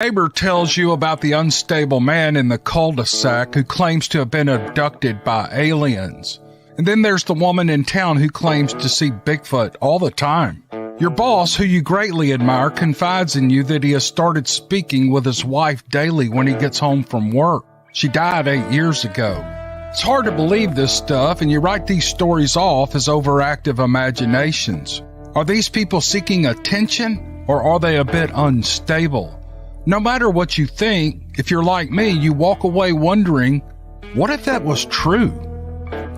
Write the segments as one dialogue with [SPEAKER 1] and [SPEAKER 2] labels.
[SPEAKER 1] Neighbor tells you about the unstable man in the cul-de-sac who claims to have been abducted by aliens. And then there's the woman in town who claims to see Bigfoot all the time. Your boss, who you greatly admire, confides in you that he has started speaking with his wife daily when he gets home from work. She died 8 years ago. It's hard to believe this stuff, and you write these stories off as overactive imaginations. Are these people seeking attention, or are they a bit unstable? No matter what you think, if you're like me, you walk away wondering, what if that was true?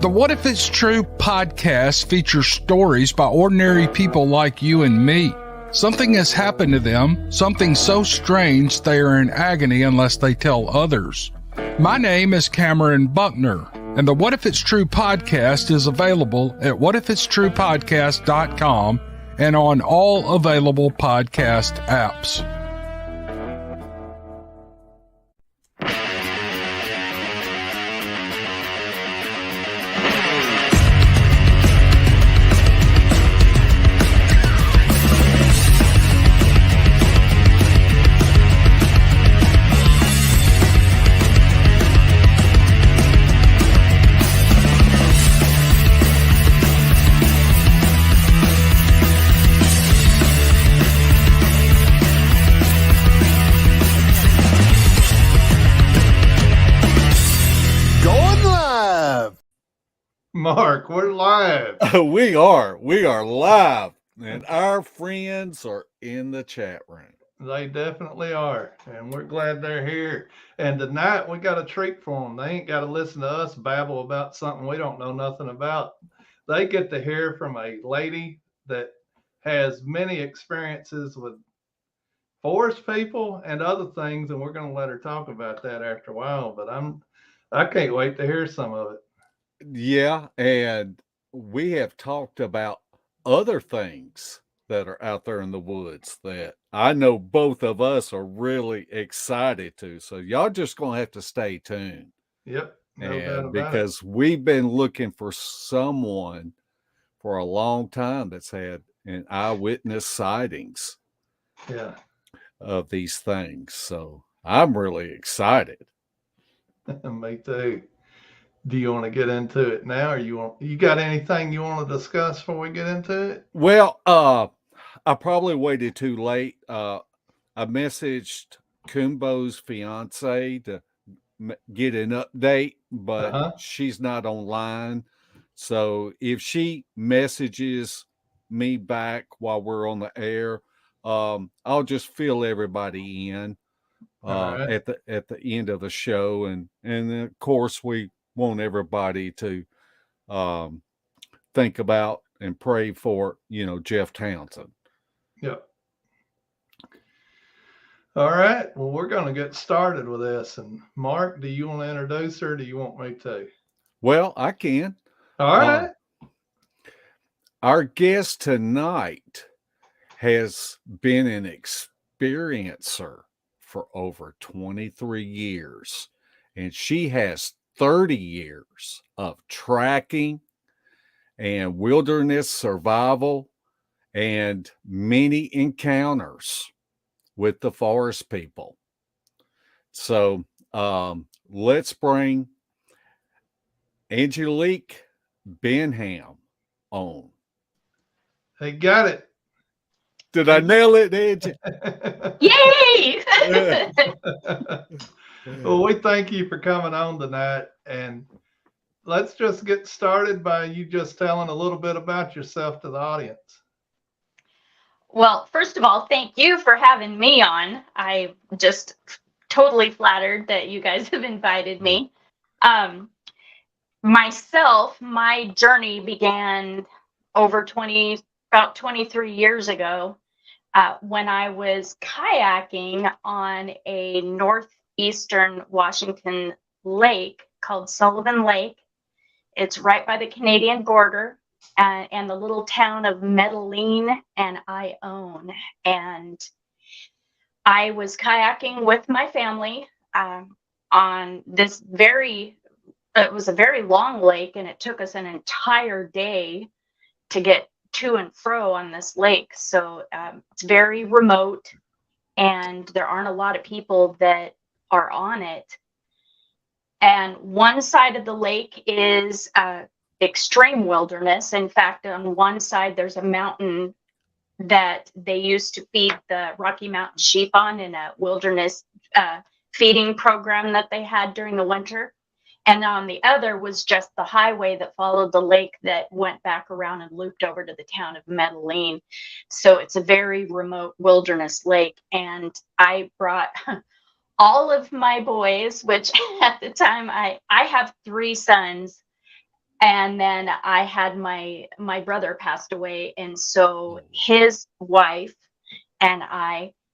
[SPEAKER 1] The What If It's True podcast features stories by ordinary people like you and me. Something has happened to them, something so strange they are in agony unless they tell others. My name is Cameron Buckner, and the What If It's True podcast is available at whatifitstruepodcast.com and on all available podcast apps.
[SPEAKER 2] Mark, we're live.
[SPEAKER 3] We are live, and our friends are in the chat room.
[SPEAKER 2] They definitely are, and we're glad they're here. And tonight we got a treat for them. They ain't got to listen to us babble about something we don't know nothing about. They get to hear from a lady that has many experiences with forest people and other things, and we're going to let her talk about that after a while. But I can't wait to hear some of it.
[SPEAKER 3] Yeah, and we have talked about other things that are out there in the woods that I know both of us are really excited to. So y'all just going to have to stay tuned.
[SPEAKER 2] Yep. No doubt about
[SPEAKER 3] because we've been looking for someone for a long time that's had an eyewitness sightings of these things. So I'm really excited.
[SPEAKER 2] Me too. Do you want to get into it now, or you got anything you want to discuss before we get into it?
[SPEAKER 3] Well, I probably waited too late. I messaged Kumbo's fiance to get an update, but she's not online. So if she messages me back while we're on the air, I'll just fill everybody in at the end of the show, and then of course we want everybody to think about and pray for, Jeff Townsend.
[SPEAKER 2] Yep. All right. Well, we're going to get started with this. And Mark, do you want to introduce her, or do you want me to?
[SPEAKER 3] Well, I can.
[SPEAKER 2] All right.
[SPEAKER 3] Our guest tonight has been an experiencer for over 23 years, and she has 30 years of tracking and wilderness survival and many encounters with the forest people. So let's bring Angelique Brenham on.
[SPEAKER 2] They got it.
[SPEAKER 3] Did I nail it, Angie?
[SPEAKER 4] Yay!
[SPEAKER 2] Well, we thank you for coming on tonight, and let's just get started by you just telling a little bit about yourself to the audience.
[SPEAKER 4] Well, first of all, thank you for having me on. I'm just totally flattered that you guys have invited me. My journey began about 23 years ago when I was kayaking on a northeastern Washington lake called Sullivan Lake. It's right by the Canadian border and the little town of Medellin and Ione. And I was kayaking with my family on this it was a very long lake, and it took us an entire day to get to and fro on this lake. So it's very remote. and there aren't a lot of people that are on it. And one side of the lake is extreme wilderness. In fact, on one side, there's a mountain that they used to feed the Rocky Mountain sheep on in a wilderness feeding program that they had during the winter. And on the other was just the highway that followed the lake that went back around and looped over to the town of Medellin. So it's a very remote wilderness lake. And I brought all of my boys, which at the time I have 3 sons. And then I had my brother passed away. And so his wife and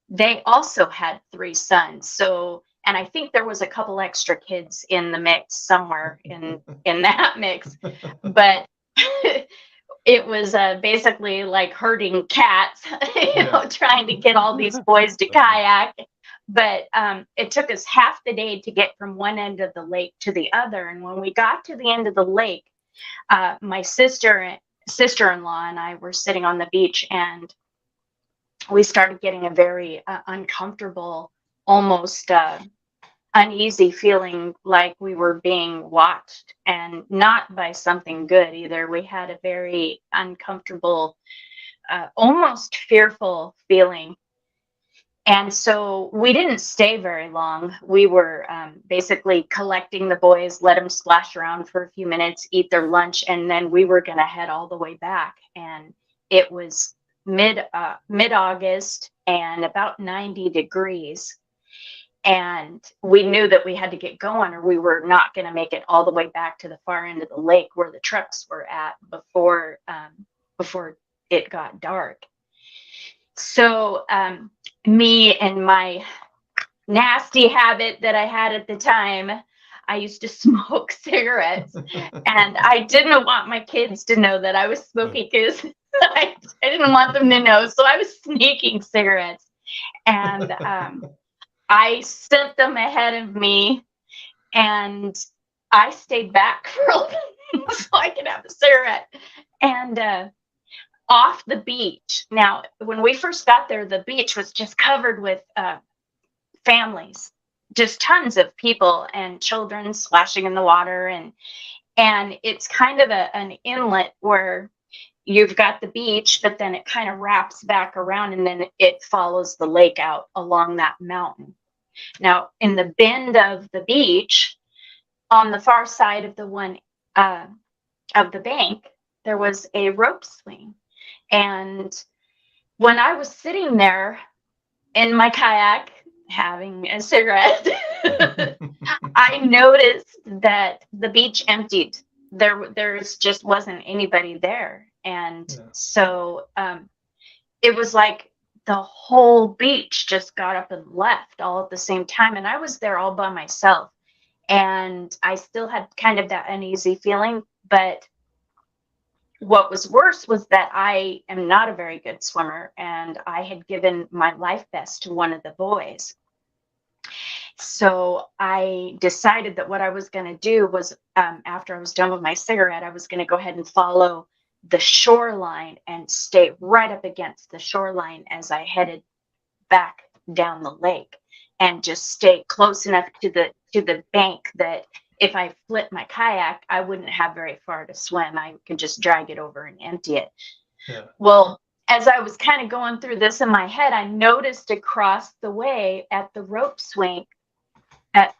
[SPEAKER 4] they also had 3 sons. So, and I think there was a couple extra kids in the mix somewhere in that mix, but it was basically like herding cats, trying to get all these boys to kayak. But it took us half the day to get from one end of the lake to the other. And when we got to the end of the lake, my sister-in-law and I were sitting on the beach, and we started getting a very uncomfortable, almost uneasy feeling, like we were being watched, and not by something good either. We had a very uncomfortable, almost fearful feeling. And so we didn't stay very long. We were basically collecting the boys, let them splash around for a few minutes, eat their lunch, and then we were going to head all the way back. And it was mid-August and about 90 degrees. And we knew that we had to get going, or we were not going to make it all the way back to the far end of the lake where the trucks were at before it got dark. So me and my nasty habit that I had at the time, I used to smoke cigarettes, and I didn't want my kids to know that I was smoking, because I didn't want them to know. So I was sneaking cigarettes, and I sent them ahead of me, and I stayed back for a little bit so I could have a cigarette. And off the beach. Now, when we first got there, the beach was just covered with families, just tons of people and children splashing in the water. And it's kind of an inlet where you've got the beach, but then it kind of wraps back around, and then it follows the lake out along that mountain. Now, in the bend of the beach, on the far side of the one of the bank, there was a rope swing. And when I was sitting there in my kayak having a cigarette, I noticed that the beach emptied. There's just wasn't anybody there. And so it was like the whole beach just got up and left all at the same time. And I was there all by myself. And I still had kind of that uneasy feeling. But what was worse was that I am not a very good swimmer, and I had given my life vest to one of the boys. So I decided that what I was going to do was, after I was done with my cigarette, I was going to go ahead and follow the shoreline and stay right up against the shoreline as I headed back down the lake, and just stay close enough to the bank that if I flipped my kayak, I wouldn't have very far to swim. I could just drag it over and empty it. Yeah. Well, as I was kind of going through this in my head, I noticed across the way at the rope swing,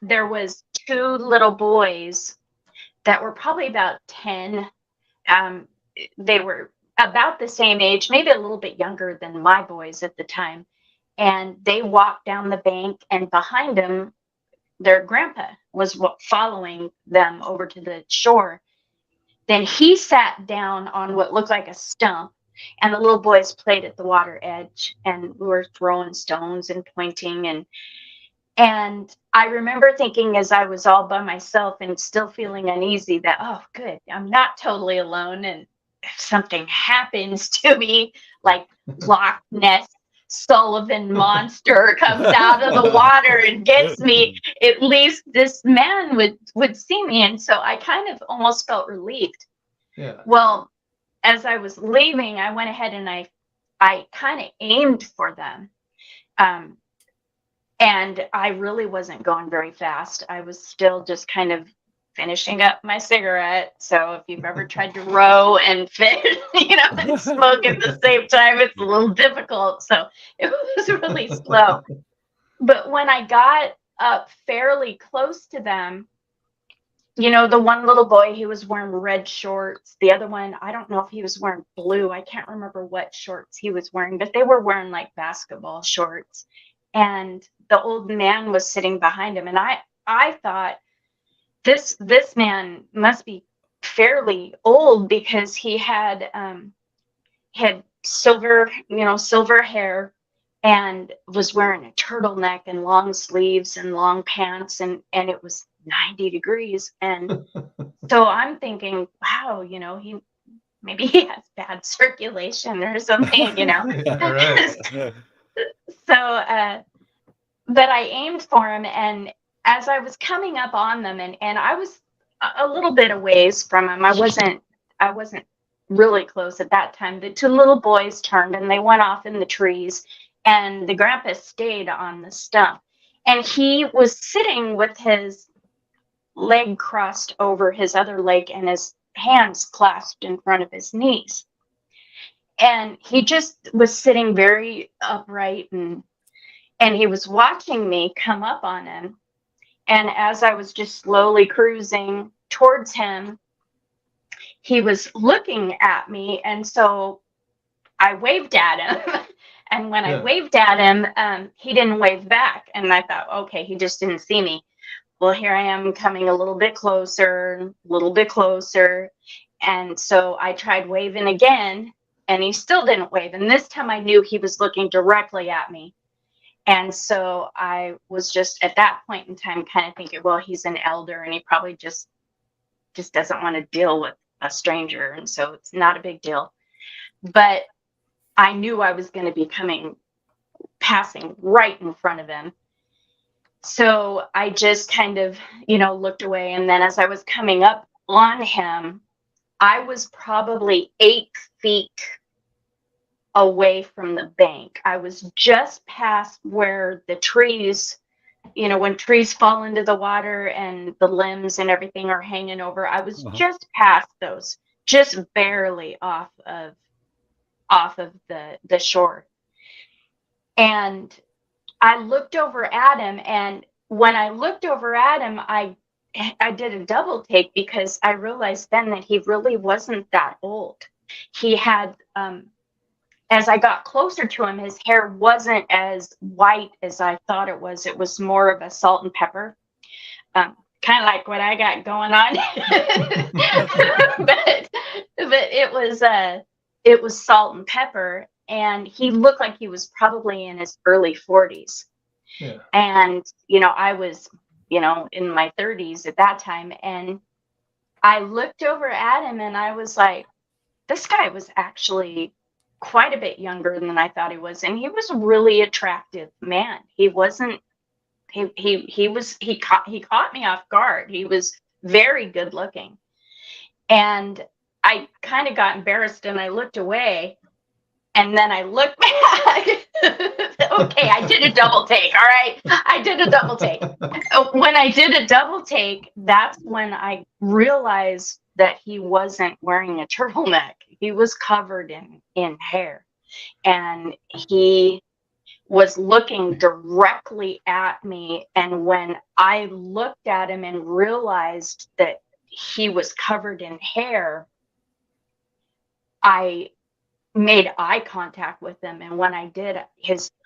[SPEAKER 4] there was 2 little boys that were probably about 10. They were about the same age, maybe a little bit younger than my boys at the time. And they walked down the bank, and behind them, their grandpa was following them over to the shore. Then he sat down on what looked like a stump, and the little boys played at the water edge, and we were throwing stones and pointing. And I remember thinking, as I was all by myself and still feeling uneasy, that, oh, good, I'm not totally alone. And if something happens to me, like Loch Ness Sullivan monster comes out of the water and gets me, at least this man would see me. And so I kind of almost felt relieved. Yeah. Well, as I was leaving, I went ahead and I kind of aimed for them. And I really wasn't going very fast. I was still just kind of finishing up my cigarette. So if you've ever tried to row and fit, and smoke at the same time, it's a little difficult. So it was really slow. But when I got up fairly close to them, the one little boy, he was wearing red shorts. The other one, I don't know if he was wearing blue. I can't remember what shorts he was wearing, but they were wearing like basketball shorts. And the old man was sitting behind him. And I thought, this man must be fairly old, because he had silver hair, and was wearing a turtleneck and long sleeves and long pants, and it was 90 degrees. And so I'm thinking, wow, maybe he has bad circulation or something,
[SPEAKER 2] Right.
[SPEAKER 4] So but I aimed for him, and as I was coming up on them, and I was a little bit a ways from him. I wasn't really close at that time. The two little boys turned and they went off in the trees, and the grandpa stayed on the stump. And he was sitting with his leg crossed over his other leg and his hands clasped in front of his knees. And he just was sitting very upright, and he was watching me come up on him. And as I was just slowly cruising towards him, he was looking at me. And so I waved at him. And when I waved at him, he didn't wave back. And I thought, okay, he just didn't see me. Well, here I am coming a little bit closer. And so I tried waving again, and he still didn't wave. And this time I knew he was looking directly at me. And so I was just at that point in time kind of thinking, well, he's an elder and he probably just doesn't want to deal with a stranger. And so it's not a big deal. But I knew I was going to be passing right in front of him. So I just kind of, looked away. And then as I was coming up on him, I was probably 8 feet away from the bank. I was just past where the trees, when trees fall into the water and the limbs and everything are hanging over, I was just past those, just barely off of the shore. And I looked over at him, and when I looked over at him, I did a double take, because I realized then that he really wasn't that old. He had, as I got closer to him, his hair wasn't as white as I thought it was. It was more of a salt and pepper, kind of like what I got going on. but it was salt and pepper, and he looked like he was probably in his early 40s.
[SPEAKER 2] Yeah.
[SPEAKER 4] And I was in my 30s at that time, and I looked over at him and I was like, this guy was actually quite a bit younger than I thought he was, and he was a really attractive man. He wasn't. He caught me off guard. He was very good looking, and I kind of got embarrassed and I looked away, and then I looked back. Okay, I did a double take. All right, I did a double take. When I did a double take, that's when I realized that he wasn't wearing a turtleneck. He was covered in hair, and he was looking directly at me. And when I looked at him and realized that he was covered in hair, I made eye contact with him. And when I did,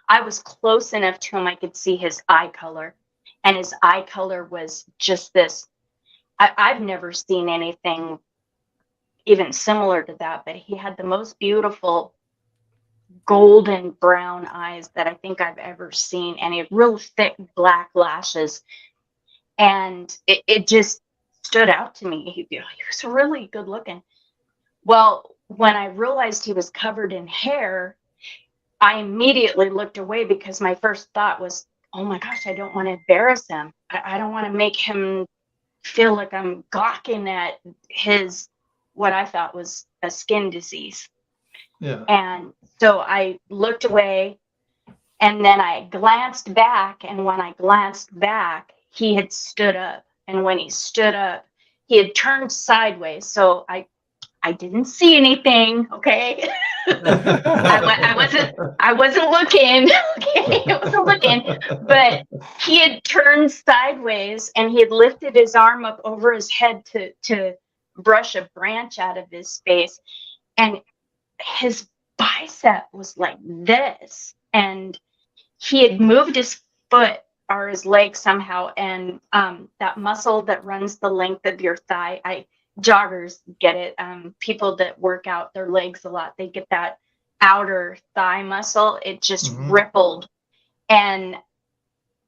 [SPEAKER 4] I was close enough to him, I could see his eye color. And his eye color was just this. I've never seen anything even similar to that, but he had the most beautiful golden brown eyes that I think I've ever seen, and he had real thick black lashes. And it just stood out to me. He was really good looking. Well, when I realized he was covered in hair, I immediately looked away, because my first thought was, oh my gosh, I don't want to embarrass him. I don't want to make him feel like I'm gawking at his, what I thought was a skin disease.
[SPEAKER 2] Yeah.
[SPEAKER 4] And so I looked away, And then I glanced back, and when I glanced back, he had stood up. And when he stood up, he had turned sideways. So I didn't see anything. Okay. I wasn't looking. Okay. I wasn't looking, but he had turned sideways and he had lifted his arm up over his head to brush a branch out of his face. And his bicep was like this. And he had moved his foot or his leg somehow. And that muscle that runs the length of your thigh, joggers get it. People that work out their legs a lot, they get that outer thigh muscle. It just rippled. And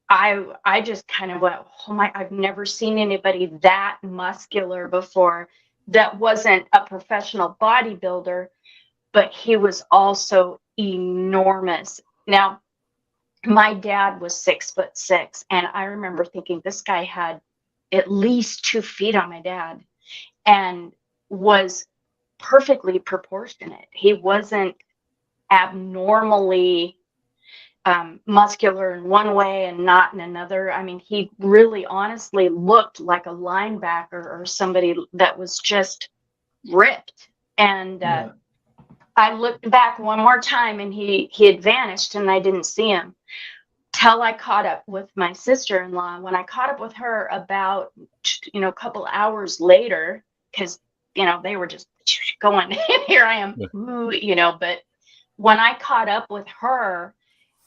[SPEAKER 4] I just kind of went, oh my, I've never seen anybody that muscular before that wasn't a professional bodybuilder, but he was also enormous. Now, my dad was 6'6", and I remember thinking this guy had at least 2 feet on my dad and was perfectly proportionate. He wasn't abnormally muscular in one way and not in another. I mean, he really honestly looked like a linebacker or somebody that was just ripped. And I looked back one more time and he had vanished and I didn't see him till I caught up with my sister-in-law. When I caught up with her about, a couple hours later, because, they were just going, here I am, but when I caught up with her,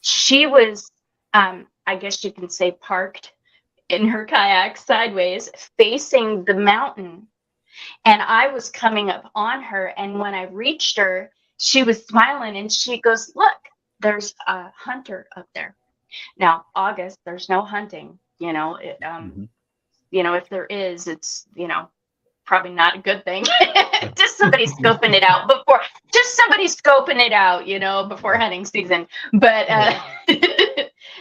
[SPEAKER 4] she was, I guess you can say, parked in her kayak sideways facing the mountain. And I was coming up on her. And when I reached her, she was smiling and she goes, look, there's a hunter up there. Now, August, there's no hunting, if there is, it's, probably not a good thing. Just somebody scoping it out before hunting season. But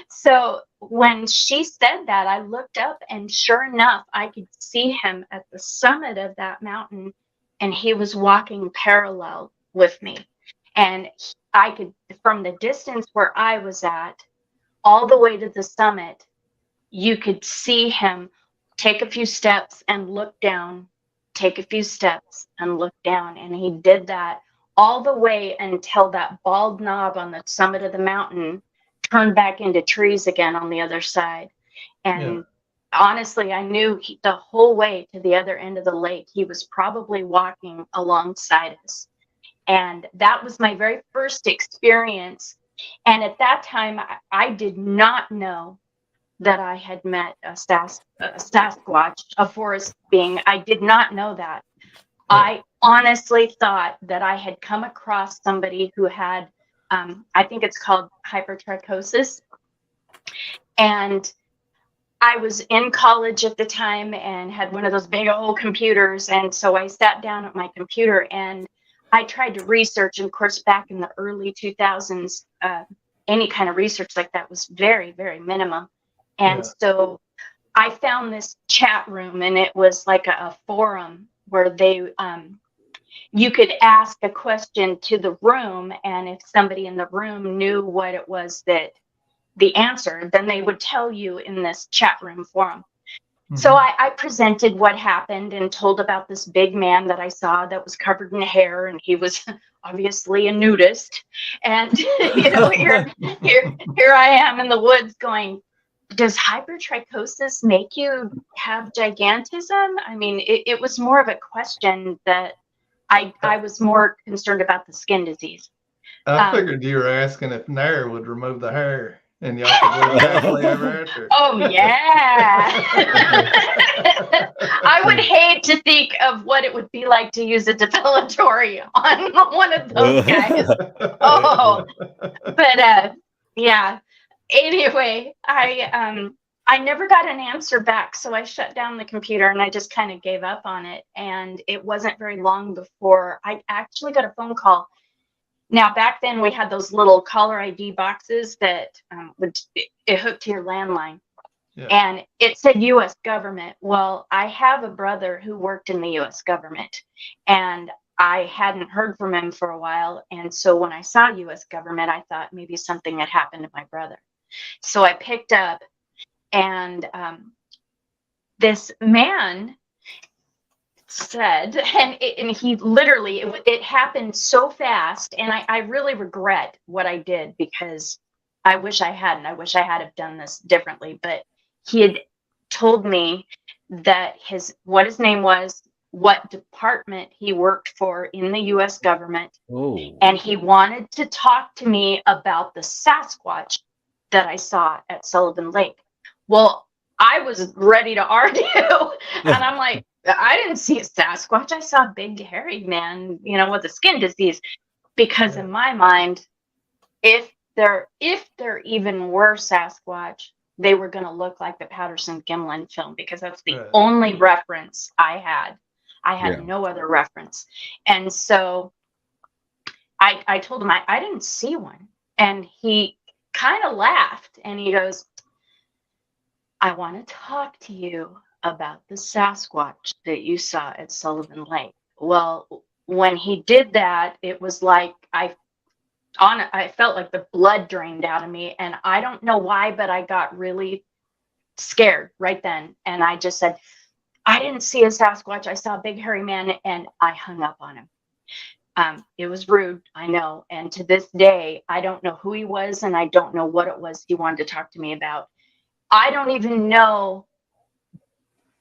[SPEAKER 4] so when she said that, I looked up and sure enough, I could see him at the summit of that mountain and he was walking parallel with me. And I could, from the distance where I was at, all the way to the summit, you could see him take a few steps and look down, take a few steps and look down. And he did that all the way until that bald knob on the summit of the mountain turned back into trees again on the other side. And honestly, I knew the whole way to the other end of the lake, he was probably walking alongside us. And that was my very first experience. And at that time, I did not know that I had met a Sasquatch, a forest being. I did not know that. I honestly thought that I had come across somebody who had, I think it's called hypertrichosis. And I was in college at the time and had one of those big old computers. And so I sat down at my computer and I tried to research. And of course, back in the early 2000s, any kind of research like that was very, very minimum. And so I found this chat room and it was like a forum where you could ask a question to the room. And if somebody in the room knew what it was that the answer, then they would tell you in this chat room forum. So I presented what happened and told about this big man that I saw that was covered in hair, and he was obviously a nudist. And here I am in the woods going, does hypertrichosis make you have gigantism? I mean, it was more of a question that I was more concerned about the skin disease.
[SPEAKER 2] I figured you were asking if Nair would remove the hair. And y'all could live happily ever after.
[SPEAKER 4] Oh, yeah. I would hate to think of what it would be like to use a depilatory on one of those guys. Oh, but yeah. Anyway, I never got an answer back, so I shut down the computer and I just kind of gave up on it. And it wasn't very long before I actually got a phone call. Now, back then, we had those little caller ID boxes that it hooked to your landline. Yeah. And it said U.S. government. Well, I have a brother who worked in the U.S. government. And I hadn't heard from him for a while. And so when I saw U.S. government, I thought maybe something had happened to my brother. So I picked up, and this man said, and he literally, it happened so fast, and I really regret what I did, because I wish I hadn't. I wish I had have done this differently. But he had told me that what his name was, what department he worked for in the U.S. government, and he wanted to talk to me about the Sasquatch that I saw at Sullivan Lake. Well, I was ready to argue, and I'm like, I didn't see a Sasquatch. I saw a big hairy man, with a skin disease. Because in my mind, if there even were Sasquatch, they were going to look like the Patterson-Gimlin film, because that's the only reference I had. I had no other reference. And so I told him I didn't see one. And he kind of laughed, and he goes, I want to talk to you about the Sasquatch that you saw at Sullivan Lake. Well, when he did that, it was like I felt like the blood drained out of me, and I don't know why, but I got really scared right then. And I just said, I didn't see a Sasquatch. I saw a big hairy man, and I hung up on him. It was rude, I know. And to this day, I don't know who he was, and I don't know what it was he wanted to talk to me about. I don't even know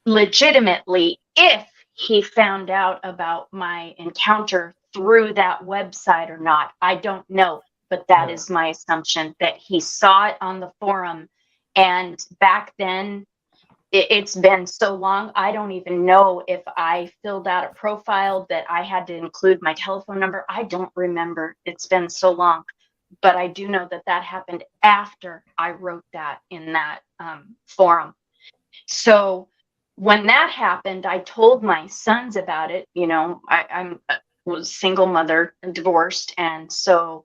[SPEAKER 4] legitimately if he found out about my encounter through that website or not. I don't know, but that is my assumption, that he saw it on the forum. And back then, it's been so long, I don't even know if I filled out a profile that I had to include my telephone number. I don't remember. It's been so long. But I do know that happened after I wrote that in that forum. So when that happened, I told my sons about it. I was single mother, divorced. And so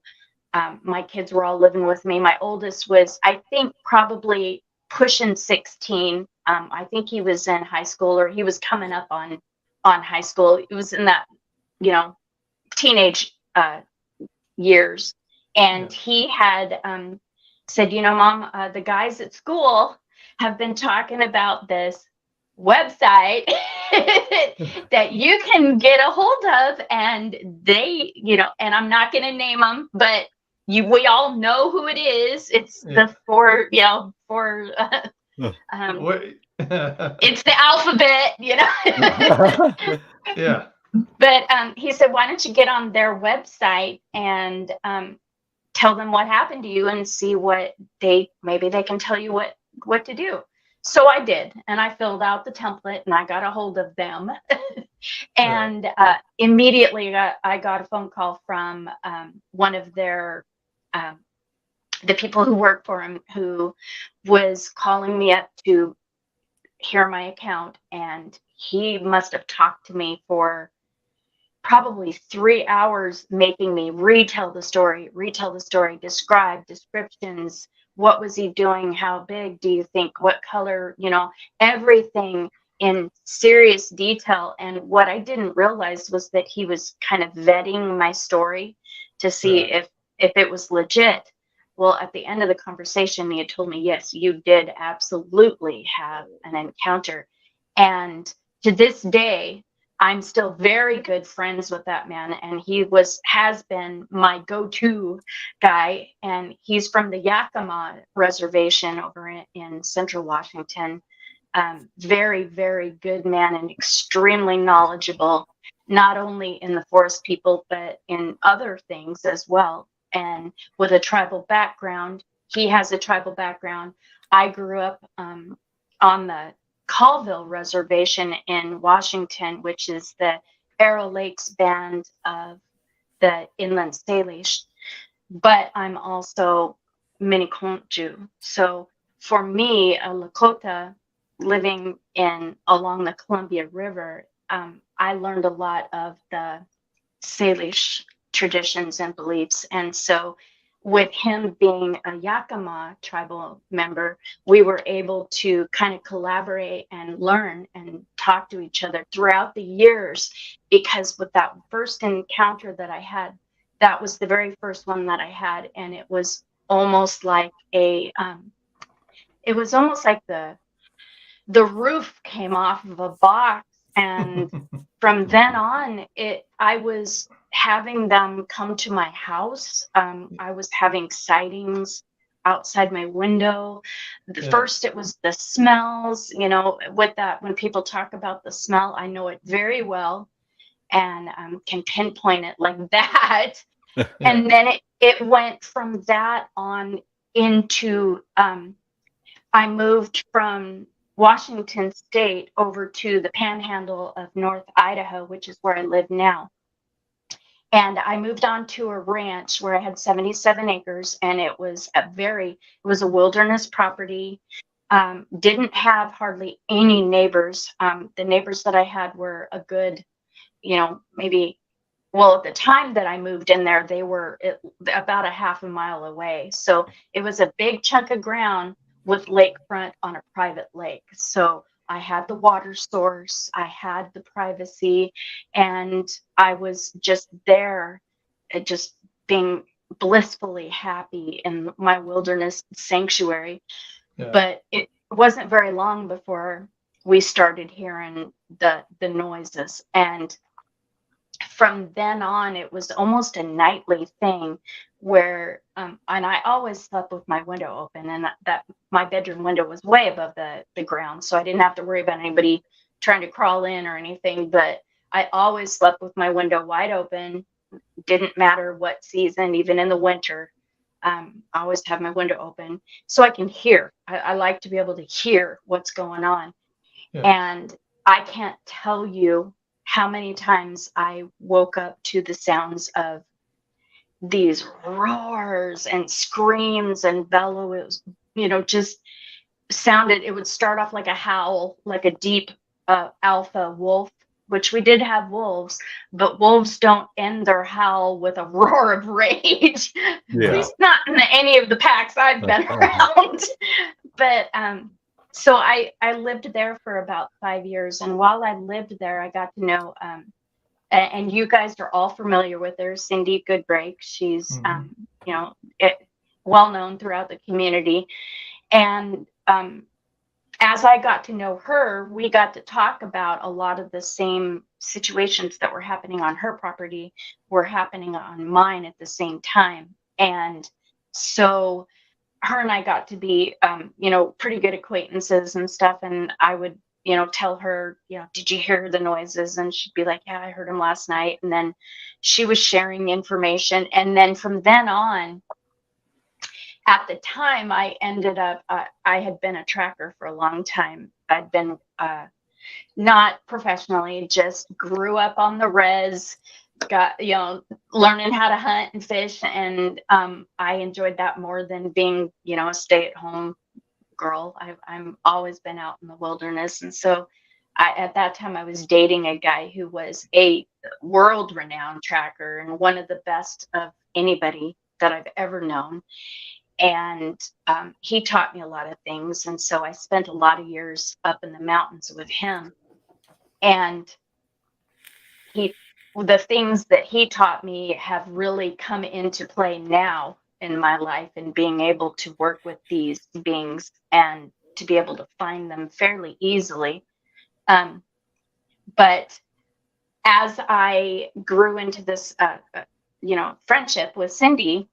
[SPEAKER 4] my kids were all living with me. My oldest was, I think, probably pushing 16. I think he was in high school, or he was coming up on high school. It was in that, teenage years. And he had said, Mom, the guys at school have been talking about this website that you can get a hold of, and they, and I'm not going to name them, but we all know who it is. It's the it's the alphabet,
[SPEAKER 2] Yeah.
[SPEAKER 4] But he said, why don't you get on their website and tell them what happened to you, and see what maybe they can tell you what to do. So I did, and I filled out the template, and I got a hold of them. And immediately I got a phone call from one of their the people who work for him, who was calling me up to hear my account. And he must have talked to me for probably 3 hours, making me retell the story, describe descriptions. What was he doing? How big do you think? What color? Everything in serious detail. And what I didn't realize was that he was kind of vetting my story to see if it was legit. Well, at the end of the conversation, he had told me, yes, you did absolutely have an encounter. And to this day, I'm still very good friends with that man, and he has been my go-to guy. And he's from the Yakima Reservation over in Central Washington. Very, very good man, and extremely knowledgeable, not only in the forest people, but in other things as well. And with a tribal background, he has a tribal background. I grew up on the Colville Reservation in Washington, which is the Arrow Lakes band of the Inland Salish, but I'm also Minneconjou. So for me, a Lakota living along the Columbia River, I learned a lot of the Salish traditions and beliefs. And so with him being a Yakima tribal member, we were able to kind of collaborate and learn and talk to each other throughout the years, because with that first encounter that I had, that was the very first one that I had, and it was almost like the roof came off of a box, and from then on, I was having them come to my house. I was having sightings outside my window. First, it was the smells. With that, when people talk about the smell, I know it very well, and can pinpoint it like that. And then it went from that on into I moved from Washington State over to the panhandle of North Idaho, which is where I live now. And I moved on to a ranch where I had 77 acres, and it was a wilderness property. Didn't have hardly any neighbors. The neighbors that I had were a good, maybe, well, at the time that I moved in there, they were about a half a mile away. So it was a big chunk of ground with lakefront on a private lake. So I had the water source, I had the privacy, and I was just there, just being blissfully happy in my wilderness sanctuary. But it wasn't very long before we started hearing the noises, and from then on, it was almost a nightly thing where, and I always slept with my window open, and that my bedroom window was way above the ground. So I didn't have to worry about anybody trying to crawl in or anything, but I always slept with my window wide open. Didn't matter what season, even in the winter. I always have my window open so I can hear. I like to be able to hear what's going on. And I can't tell you how many times I woke up to the sounds of these roars and screams and bellows, just sounded. It would start off like a howl, like a deep alpha wolf, which we did have wolves, but wolves don't end their howl with a roar of rage. At least not in any of the packs I've been around. But so I lived there for about 5 years, and while I lived there, I got to know, and you guys are all familiar with her, Cindy Goodbrake. She's, well known throughout the community. And as I got to know her, we got to talk about a lot of the same situations that were happening on her property were happening on mine at the same time. And so her and I got to be, pretty good acquaintances and stuff. And I would, tell her, did you hear the noises? And she'd be like, yeah, I heard them last night. And then she was sharing information. And then from then on, at the time, I ended up, I had been a tracker for a long time. I'd been, not professionally, just grew up on the res, got, learning how to hunt and fish. And I enjoyed that more than being, a stay-at-home girl. I'm always been out in the wilderness. And so at that time, I was dating a guy who was a world-renowned tracker and one of the best of anybody that I've ever known. And he taught me a lot of things. And so I spent a lot of years up in the mountains with him. And the things that he taught me have really come into play now in my life, and being able to work with these beings and to be able to find them fairly easily. But as I grew into this, friendship with Cindy,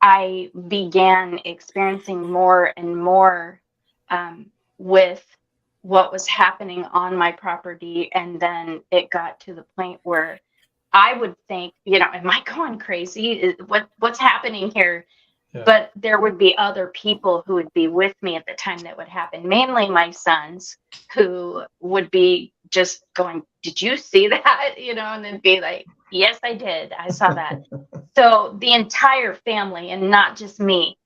[SPEAKER 4] I began experiencing more and more with what was happening on my property. And then it got to the point where I would think, am I going crazy? What's happening here? Yeah. But there would be other people who would be with me at the time that would happen, mainly my sons, who would be just going, did you see that? And then be like, yes, I did. I saw that. So the entire family, and not just me,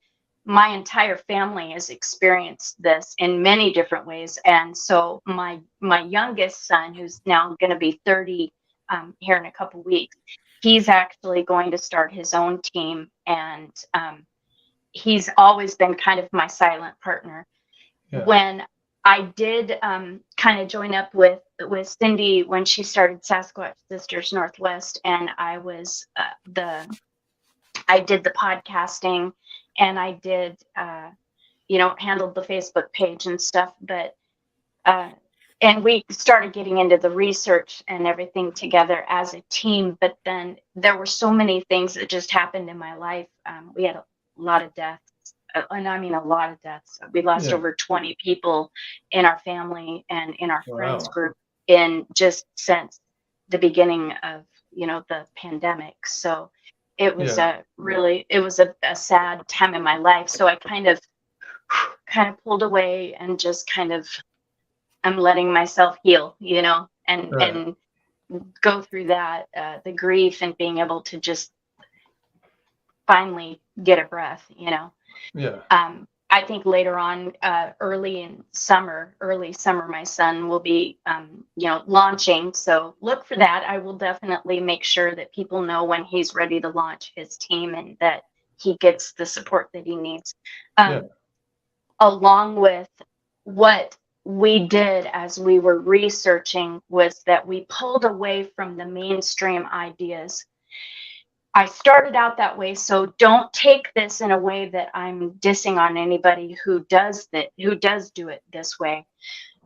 [SPEAKER 4] my entire family has experienced this in many different ways. And so my youngest son, who's now going to be 30 here in a couple weeks, he's actually going to start his own team, and he's always been kind of my silent partner.
[SPEAKER 2] Yeah.
[SPEAKER 4] When I did kind of join up with Cindy when she started Sasquatch Sisters Northwest, and I was I did the podcasting, and I did handled the Facebook page and stuff, but and we started getting into the research and everything together as a team. But then there were so many things that just happened in my life. We had a lot of deaths, and I mean a lot of deaths. We lost over 20 people in our family and in our friends group in just since the beginning of the pandemic. So it was a sad time in my life. So I kind of pulled away and just I'm letting myself heal, and go through that, the grief, and being able to just finally get a breath,
[SPEAKER 2] Yeah.
[SPEAKER 4] I think later on, early summer, my son will be, launching. So look for that. I will definitely make sure that people know when he's ready to launch his team and that he gets the support that he needs. Along with what we did as we were researching was that we pulled away from the mainstream ideas. I started out that way, so don't take this in a way that I'm dissing on anybody who does do it this way.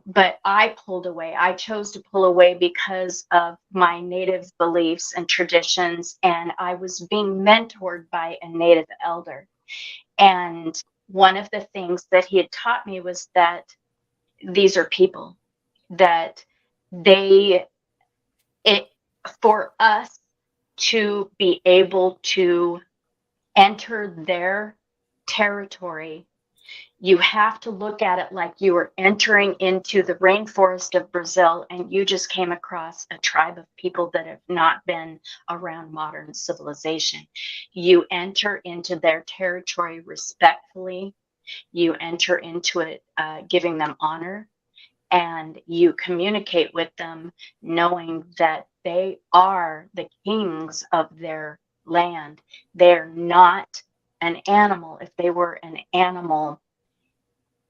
[SPEAKER 4] But I pulled away. I chose to pull away because of my Native beliefs and traditions, and I was being mentored by a Native elder. And one of the things that he had taught me was that these are people, that for us to be able to enter their territory, you have to look at it like you were entering into the rainforest of Brazil and you just came across a tribe of people that have not been around modern civilization. You enter into their territory respectfully. You enter into it giving them honor, and you communicate with them knowing that they are the kings of their land. They're not an animal. If they were an animal,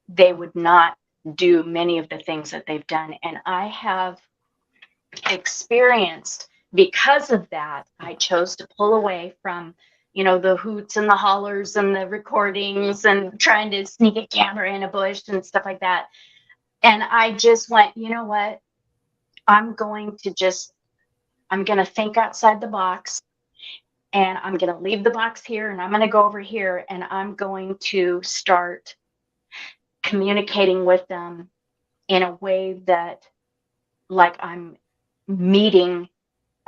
[SPEAKER 4] they would not do many of the things that they've done. And I have experienced, because of that, I chose to pull away from the hoots and the hollers and the recordings and trying to sneak a camera in a bush and stuff like that. And I just went, you know what? I'm going to think outside the box, and I'm going to leave the box here, and I'm going to go over here, and I'm going to start communicating with them in a way that, like, I'm meeting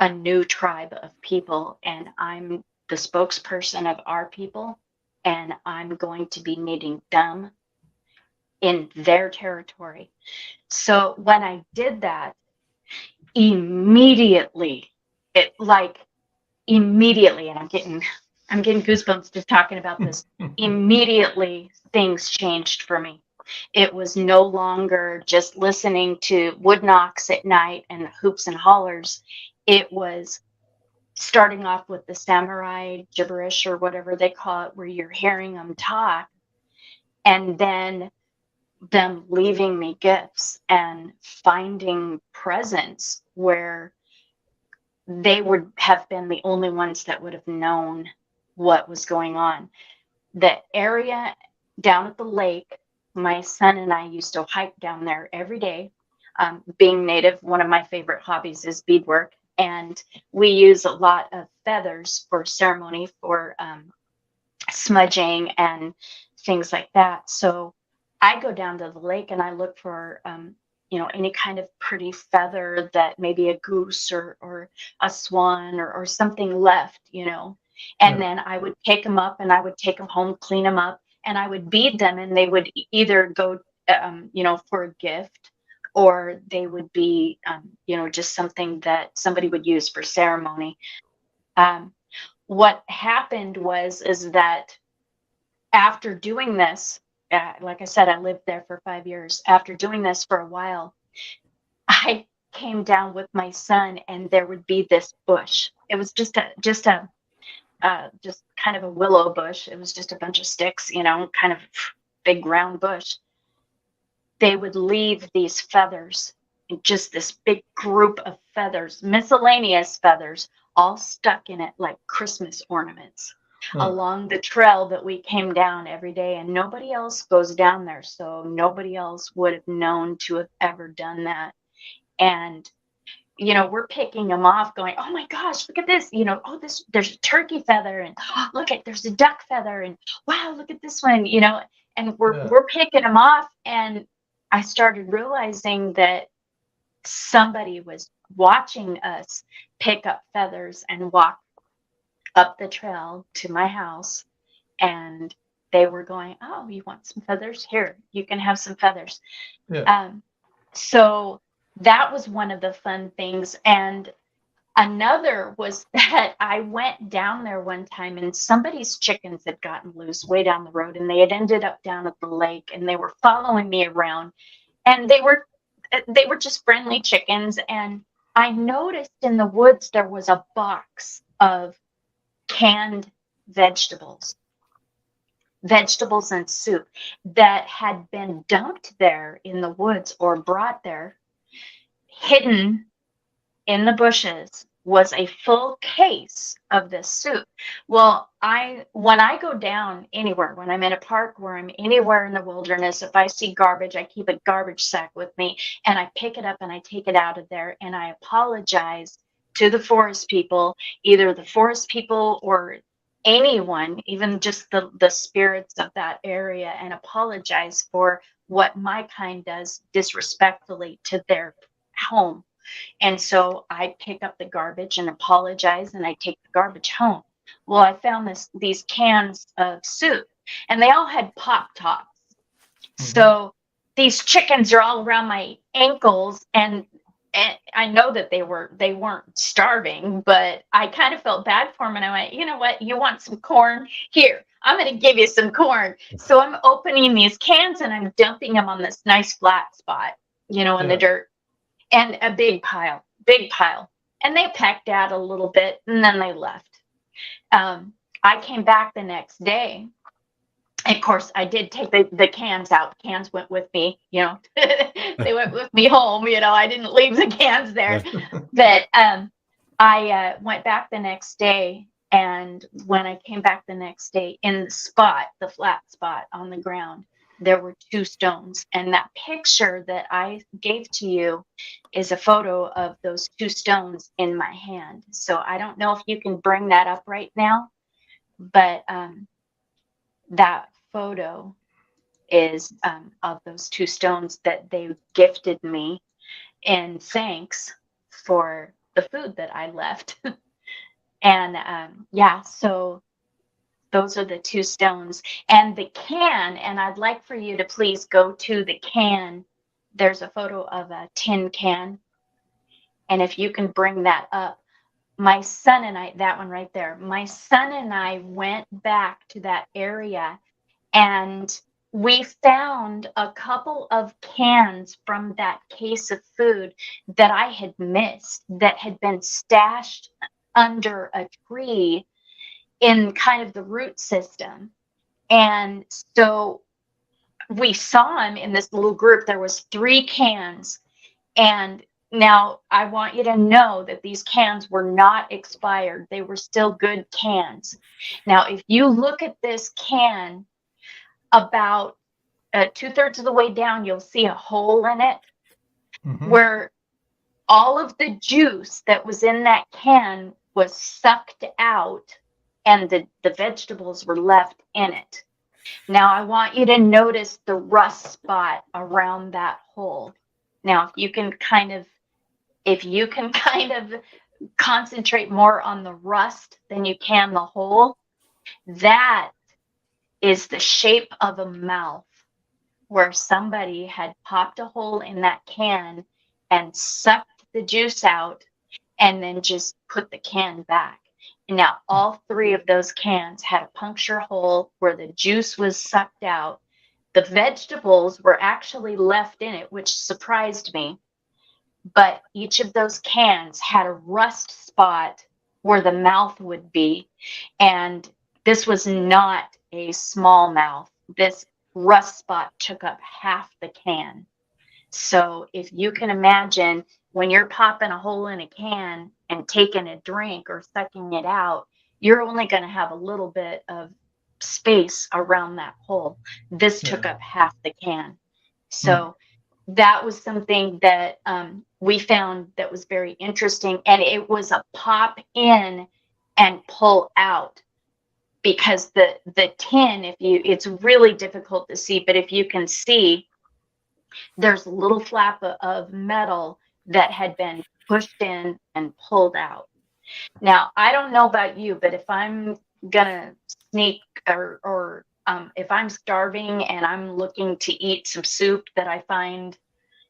[SPEAKER 4] a new tribe of people, and I'm the spokesperson of our people, and I'm going to be meeting them in their territory. So when I did that, immediately, and I'm getting goosebumps just talking about this. Immediately, things changed for me. It was no longer just listening to wood knocks at night and hoops and hollers. It was starting off with the samurai gibberish, or whatever they call it, where you're hearing them talk, and then them leaving me gifts and finding presents where they would have been the only ones that would have known what was going on. The area down at the lake, my son and I used to hike down there every day. Being Native, one of my favorite hobbies is beadwork, and we use a lot of feathers for ceremony, for smudging and things like that. So I go down to the lake and I look for any kind of pretty feather that maybe a goose or a swan or something left, and then I would take them up and I would take them home, clean them up, and I would bead them, and they would either go, for a gift, or they would be, just something that somebody would use for ceremony. What happened is that after doing this, like I said, I lived there for 5 years. After doing this for a while, I came down with my son, and there would be this bush. It was just kind of a willow bush. It was just a bunch of sticks, kind of big round bush. They would leave these feathers, just this big group of feathers, miscellaneous feathers, all stuck in it like Christmas ornaments along the trail that we came down every day. And nobody else goes down there, so nobody else would have known to have ever done that. And we're picking them off going, oh my gosh, look at this, there's a turkey feather, and there's a duck feather, and wow, look at this one, and we're picking them off. And I started realizing that somebody was watching us pick up feathers and walk up the trail to my house, and they were going, oh, you want some feathers? Here, you can have some feathers. So that was one of the fun things. And another was that I went down there one time, and somebody's chickens had gotten loose way down the road, and they had ended up down at the lake, and they were following me around, and they were just friendly chickens. And I noticed in the woods there was a box of canned vegetables and soup that had been dumped there in the woods or brought there. Hidden in the bushes was a full case of this soup. Well, when I go down anywhere, when I'm in a park, where I'm anywhere in the wilderness, if I see garbage, I keep a garbage sack with me, and I pick it up and I take it out of there, and I apologize to the forest people, either the forest people or anyone, even just the spirits of that area, and apologize for what my kind does disrespectfully to their home. And so I pick up the garbage and apologize, and I take the garbage home. Well, I found these cans of soup, and they all had pop tops. So these chickens are all around my ankles, and I know that they weren't starving, but I kind of felt bad for them. And I went, you know what? You want some corn? Here, I'm going to give you some corn. So I'm opening these cans, and I'm dumping them on this nice flat spot, in the dirt. And a big pile. And they pecked out a little bit, and then they left. I came back the next day. Of course, I did take the cans out. The cans went with me, they went with me home. I didn't leave the cans there. But I went back the next day, and when I came back the next day, in the flat spot on the ground, there were 2 stones. And that picture that I gave to you is a photo of those 2 stones in my hand. So I don't know if you can bring that up right now, but that photo is of those 2 stones that they gifted me in thanks for the food that I left. And so those are the 2 stones. And the can, and I'd like for you to please go to the can. There's a photo of a tin can. And if you can bring that up, my son and I, that one right there, my son and I went back to that area, and we found a couple of cans from that case of food that I had missed, that had been stashed under a tree in kind of the root system. And so we saw them in this little group. There was 3 cans. And now I want you to know that these cans were not expired. They were still good cans. Now, if you look at this can, about 2/3 of the way down, you'll see a hole in it where all of the juice that was in that can was sucked out, and the vegetables were left in it. Now, I want you to notice the rust spot around that hole. Now, if you can kind of concentrate more on the rust than you can the hole, that is the shape of a mouth, where somebody had popped a hole in that can and sucked the juice out, and then just put the can back. And now all 3 of those cans had a puncture hole where the juice was sucked out. The vegetables were actually left in it, which surprised me. but each of those cans had a rust spot where the mouth would be. And this was not a small mouth. This rust spot took up half the can. So if you can imagine when you're popping a hole in a can and taking a drink or sucking it out, you're only going to have a little bit of space around that hole. This took up half the can. So that was something that we found that was very interesting. And it was a pop in and pull out, because the tin, it's really difficult to see, but if you can see, there's a little flap of metal that had been pushed in and pulled out. Now, I don't know about you, but if I'm gonna sneak or if I'm starving and I'm looking to eat some soup that I find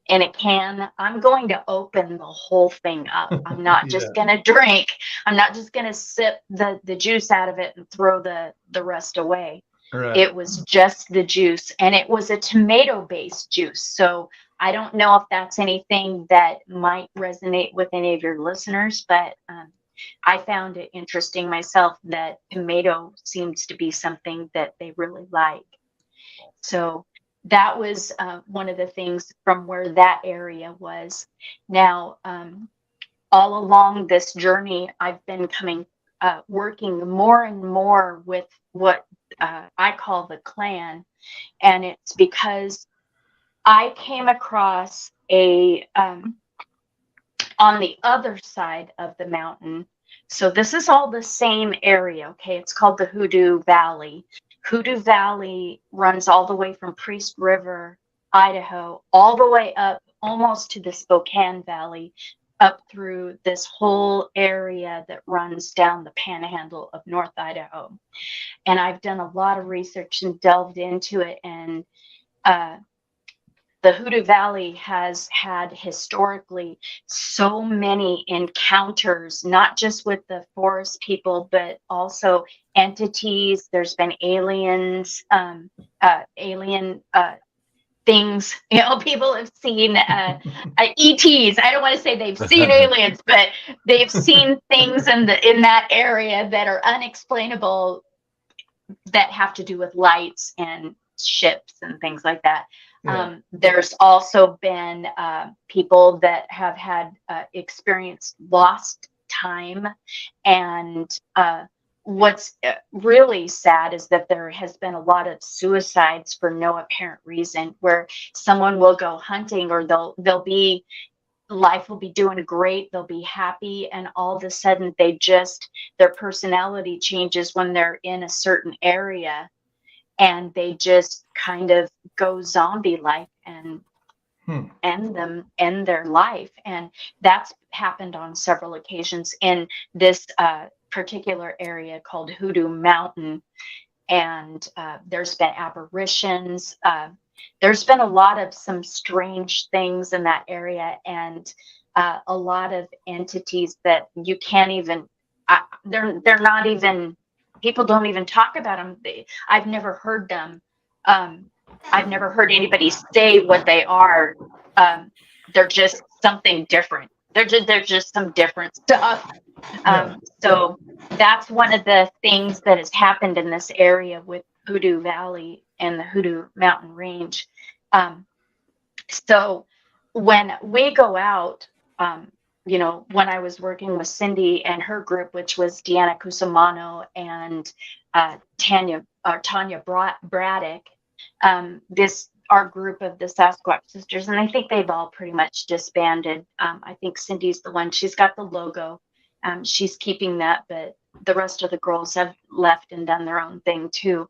[SPEAKER 4] in a can, I'm going to open the whole thing up. I'm not just gonna drink. I'm not just gonna sip the juice out of it and throw the rest away. Right. It was just the juice, and it was a tomato-based juice. So I don't know if that's anything that might resonate with any of your listeners, but I found it interesting myself that tomato seems to be something that they really like. So that was one of the things from where that area was. Now, all along this journey, I've been working more and more with what I call the clan. And it's because I came across on the other side of the mountain. So this is all the same area, okay? It's called the Hoodoo Valley. Hoodoo Valley runs all the way from Priest River, Idaho, all the way up almost to the Spokane Valley, up through this whole area that runs down the panhandle of North Idaho. And I've done a lot of research and delved into it. And the Hoodoo Valley has had historically so many encounters, not just with the forest people, but also entities. There's been aliens, alien things. You know, people have seen ETs. I don't want to say they've seen aliens, but they've seen things in that area that are unexplainable, that have to do with lights and ships and things like that. Yeah. There's also been people that have had experienced lost time. And what's really sad is that there has been a lot of suicides for no apparent reason, where someone will go hunting, or life will be doing great, they'll be happy, and all of a sudden their personality changes when they're in a certain area, and they just kind of go zombie-like and end their life. And that's happened on several occasions in this particular area called Hoodoo Mountain. And there's been apparitions. There's been a lot of some strange things in that area, and a lot of entities that you can't even, they're not even, people don't even talk about them. I've never heard them. I've never heard anybody say what they are. They're just something different. They're just some different stuff. So that's one of the things that has happened in this area with Hoodoo Valley and the Hoodoo Mountain Range. So when we go out, when I was working with Cindy and her group, which was Deanna Cusimano and Tanya Braddock, our group of the Sasquatch sisters, and I think they've all pretty much disbanded. I think Cindy's the one, she's got the logo. She's keeping that, but the rest of the girls have left and done their own thing too.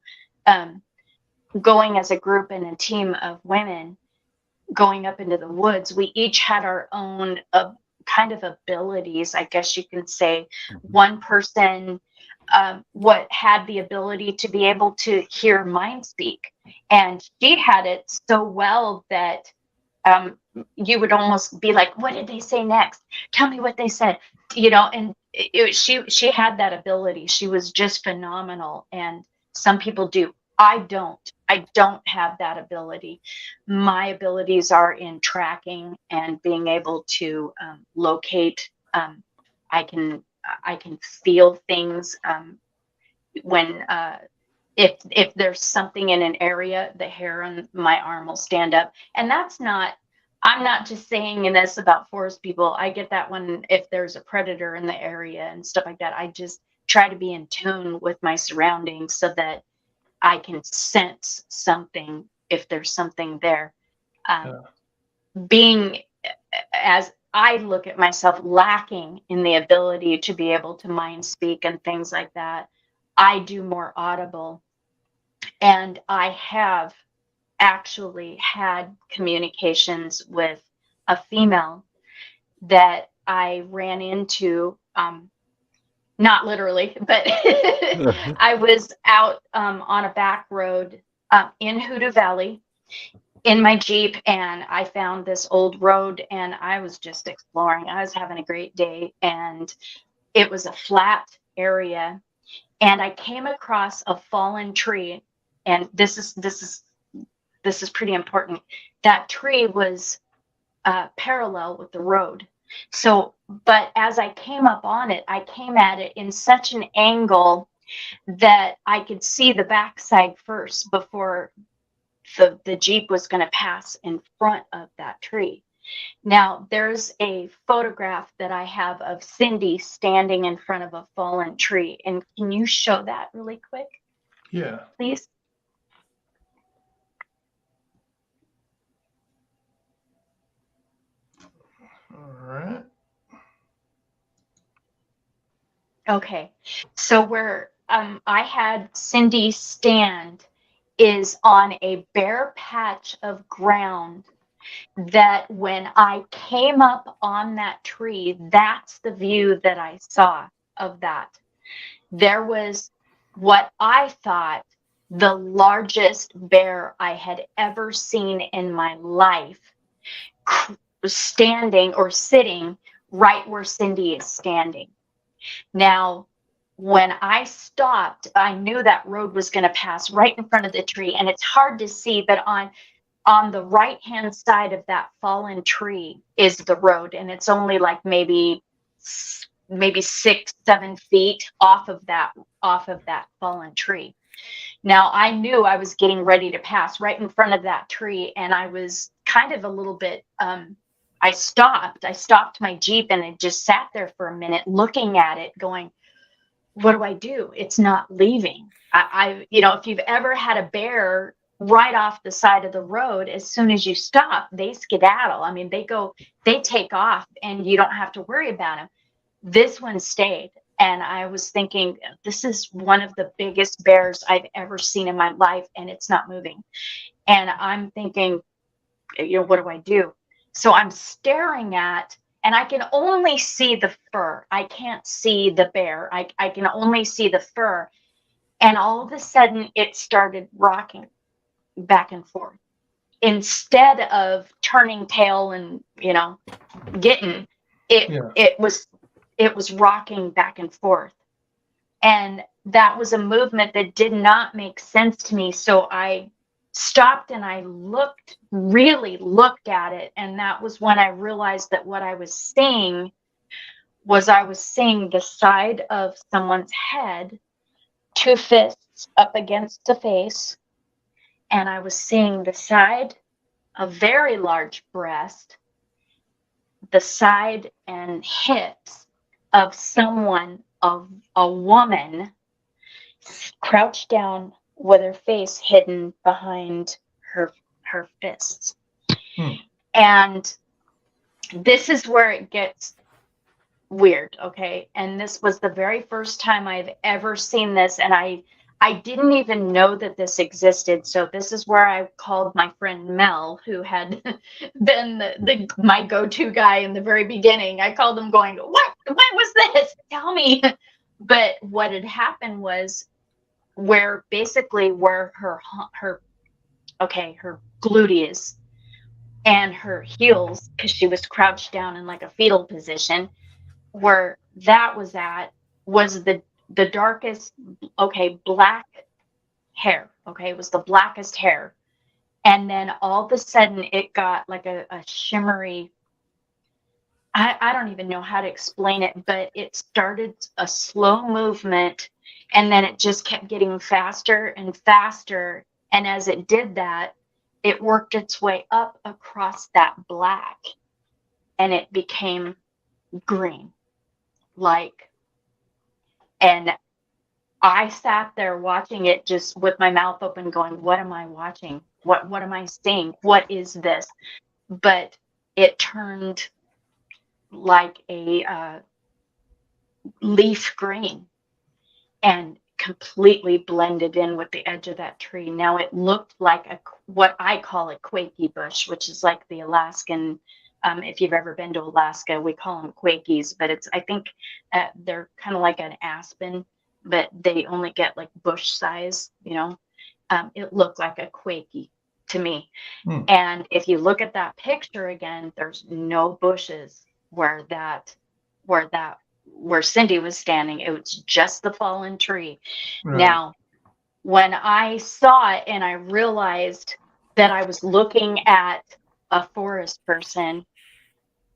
[SPEAKER 4] Going as a group and a team of women, going up into the woods, we each had our own kind of abilities, I guess you can say. One person had the ability to be able to hear mind speak, and she had it so well that you would almost be like, what did they say next? Tell me what they said, and she had that ability. She was just phenomenal. And some people do. I don't. I don't have that ability. My abilities are in tracking and being able to locate. I can feel things when if there's something in an area, the hair on my arm will stand up. And that's not, I'm not just saying this about forest people. I get that when if there's a predator in the area and stuff like that. I just try to be in tune with my surroundings so that I can sense something if there's something there. Being, as I look at myself, lacking in the ability to be able to mind speak and things like that, I do more audible. And I have actually had communications with a female that I ran into, not literally, but I was out on a back road in Hoodoo Valley in my Jeep, and I found this old road, and I was just exploring. I was having a great day, and it was a flat area, and I came across a fallen tree, and this is pretty important. That tree was parallel with the road. So, but as I came up on it, I came at it in such an angle that I could see the backside first before the Jeep was going to pass in front of that tree. Now, there's a photograph that I have of Cindy standing in front of a fallen tree. And can you show that really quick?
[SPEAKER 2] Yeah.
[SPEAKER 4] Please.
[SPEAKER 2] All right.
[SPEAKER 4] Okay. So where I had Cindy stand is on a bare patch of ground that when I came up on that tree, that's the view that I saw of that. There was what I thought the largest bear I had ever seen in my life standing or sitting right where Cindy is standing. Now, when I stopped, I knew that road was going to pass right in front of the tree, and it's hard to see, but on the right hand side of that fallen tree is the road, and it's only like maybe 6-7 feet off of that fallen tree. Now I knew I was getting ready to pass right in front of that tree, and I was kind of a little bit I stopped my Jeep, and I just sat there for a minute looking at it going, what do I do? It's not leaving. I if you've ever had a bear right off the side of the road, as soon as you stop, they skedaddle. I mean, they take off, and you don't have to worry about them. This one stayed. And I was thinking, this is one of the biggest bears I've ever seen in my life, and it's not moving. And I'm thinking, what do I do? So I'm staring at, and I can only see the fur. I can't see the bear. I can only see the fur. And all of a sudden, it started rocking back and forth. Instead of turning tail and, getting, it was rocking back and forth. And that was a movement that did not make sense to me. So I stopped and I really looked at it. And that was when I realized that what I was seeing was the side of someone's head, 2 fists up against the face. And I was seeing the side, a very large breast, the side and hips of someone, of a woman, crouched down with her face hidden behind her fists. And this is where it gets weird, okay? And this was the very first time I've ever seen this, and I didn't even know that this existed. So this is where I called my friend Mel, who had been my go-to guy in the very beginning. I called him going, what was this? Tell me. But what had happened was where her gluteus and her heels, because she was crouched down in like a fetal position, where that was at was the darkest, black hair. Okay. It was the blackest hair. And then all of a sudden it got like a shimmery, I don't even know how to explain it, but it started a slow movement and then it just kept getting faster and faster. And as it did that, it worked its way up across that black and it became green. And I sat there watching it just with my mouth open going, what am I watching? What am I seeing? What is this? But it turned like a leaf green and completely blended in with the edge of that tree. Now it looked like what I call a quakey bush, which is like the Alaskan. If you've ever been to Alaska, we call them quakies, but I think they're kind of like an aspen, but they only get like bush size, it looked like a quakey to me. And if you look at that picture again, there's no bushes where Cindy was standing. It was just the fallen tree. Right. Now, when I saw it and I realized that I was looking at a forest person,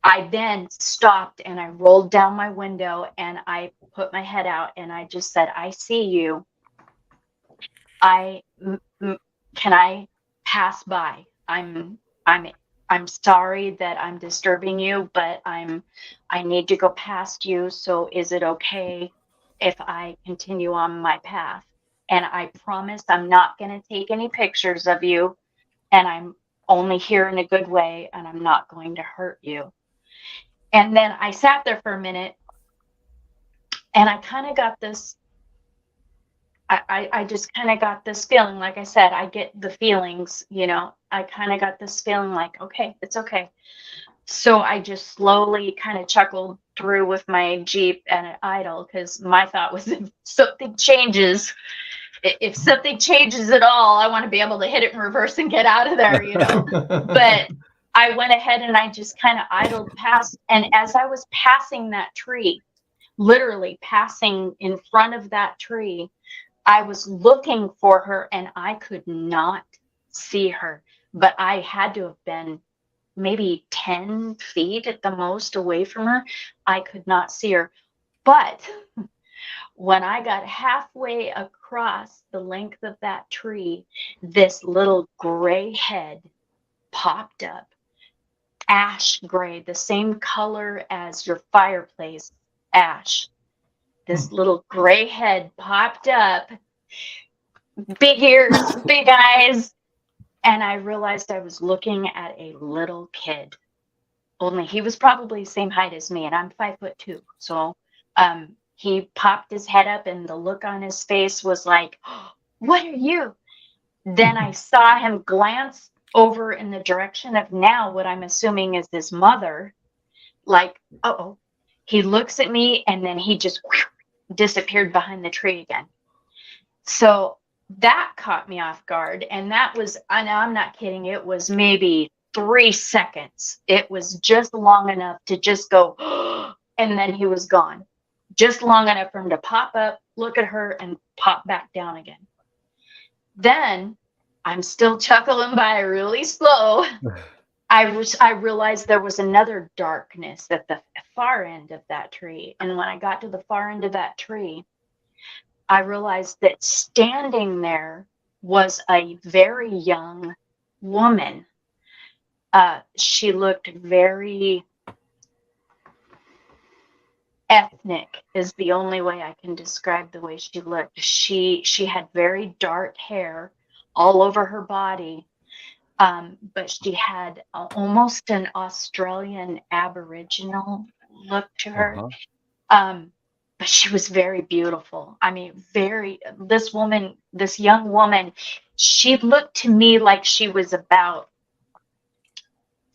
[SPEAKER 4] I then stopped and I rolled down my window and I put my head out and I just said, I see you. Can I pass by? I'm sorry that I'm disturbing you, but I need to go past you. So is it okay if I continue on my path? And I promise I'm not going to take any pictures of you. And I'm only here in a good way. And I'm not going to hurt you. And then I sat there for a minute. And I kind of got this. I just kind of got this feeling, like I said, I get the feelings, I kind of got this feeling like, okay, it's okay. So I just slowly kind of chuckled through with my Jeep and an idle, because my thought was if something changes at all, I want to be able to hit it in reverse and get out of there, But I went ahead and I just kind of idled past. And as I was passing that tree, literally passing in front of that tree, I was looking for her and I could not see her, but I had to have been maybe 10 feet at the most away from her. I could not see her. But when I got halfway across the length of that tree, this little gray head popped up, ash gray, the same color as your fireplace ash. This little gray head popped up, big ears, big eyes. And I realized I was looking at a little kid. Only he was probably the same height as me, and I'm 5'2". So he popped his head up and the look on his face was like, oh, what are you? Then I saw him glance over in the direction of now what I'm assuming is his mother. Like, uh-oh. He looks at me and then he just disappeared behind the tree again. So that caught me off guard. And that was, I'm not kidding, it was maybe 3 seconds. It was just long enough to just go, and then he was gone. Just long enough for him to pop up, look at her, and pop back down again. Then I'm still chuckling by really slow. I realized there was another darkness at the far end of that tree. And when I got to the far end of that tree, I realized that standing there was a very young woman. She looked very ethnic, is the only way I can describe the way she looked. She had very dark hair all over her body. But she had almost an Australian Aboriginal look to her. But she was very beautiful. I mean, this young woman, she looked to me like she was about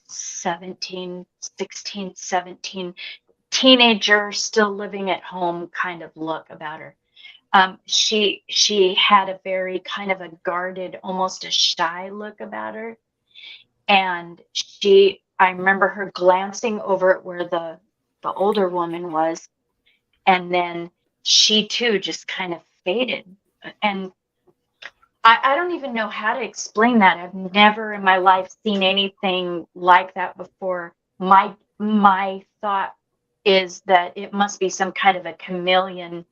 [SPEAKER 4] 16, 17, teenager, still living at home kind of look about her. She had a very kind of a guarded, almost a shy look about her. And I remember her glancing over at where the older woman was. And then she too just kind of faded. And I don't even know how to explain that. I've never in my life seen anything like that before. My thought is that it must be some kind of a chameleon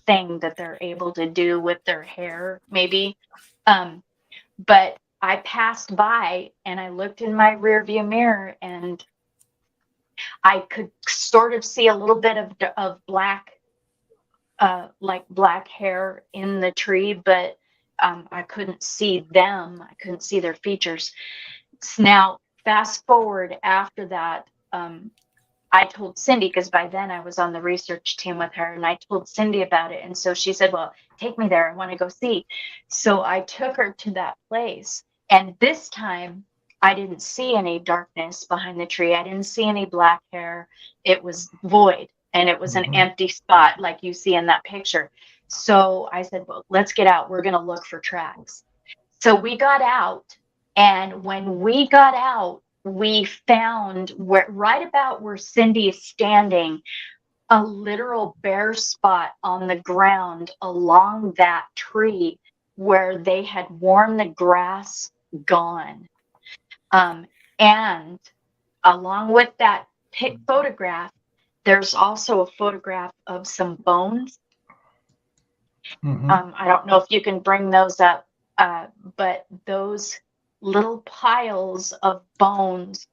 [SPEAKER 4] thing that they're able to do with their hair, maybe. But I passed by and I looked in my rearview mirror and I could sort of see a little bit of black, like black hair in the tree, but I couldn't see them. I couldn't see their features. Now, fast forward after that, I told Cindy, because by then I was on the research team with her, and I told Cindy about it. And so she said, well, take me there. I want to go see. So I took her to that place. And this time I didn't see any darkness behind the tree. I didn't see any black hair. It was void and it was an empty spot like you see in that picture. So I said, well, let's get out. We're going to look for tracks. So we got out. And when we got out, we found right about where Cindy is standing, a literal bare spot on the ground along that tree where they had worn the grass gone. And along with that photograph, there's also a photograph of some bones. I don't know if you can bring those up, but those little piles of bones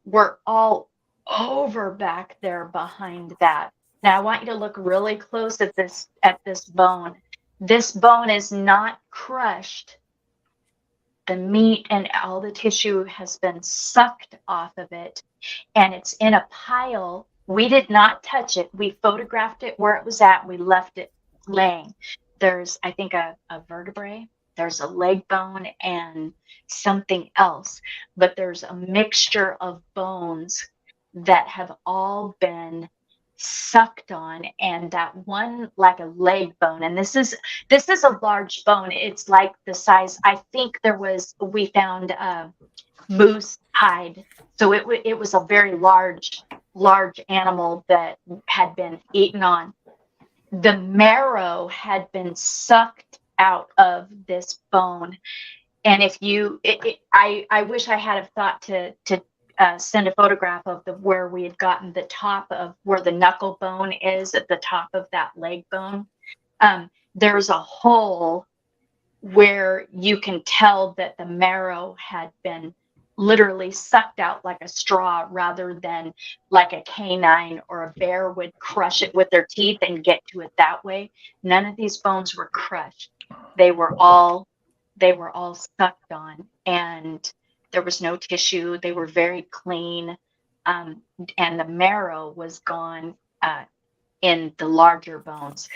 [SPEAKER 4] were all over back there behind that. Now I want you to look really close at this bone. This bone is not crushed. The meat and all the tissue has been sucked off of it, and it's in a pile. We did not touch it. We photographed it where it was at. We left it laying. There's, I think, a vertebrae. There's a leg bone and something else, but there's a mixture of bones that have all been sucked on, and that one like a leg bone, and this is a large bone. It's like the size, I think we found moose hide, so it was a very large animal that had been eaten on. The marrow had been sucked out of this bone, and if you I wish I had a thought to send a photograph of where we had gotten the top of where the knuckle bone is at the top of that leg bone. There's a hole where you can tell that the marrow had been literally sucked out like a straw, rather than like a canine or a bear would crush it with their teeth and get to it that way. None of these bones were crushed. They were all sucked on, and there was no tissue. They were very clean, and the marrow was gone in the larger bones.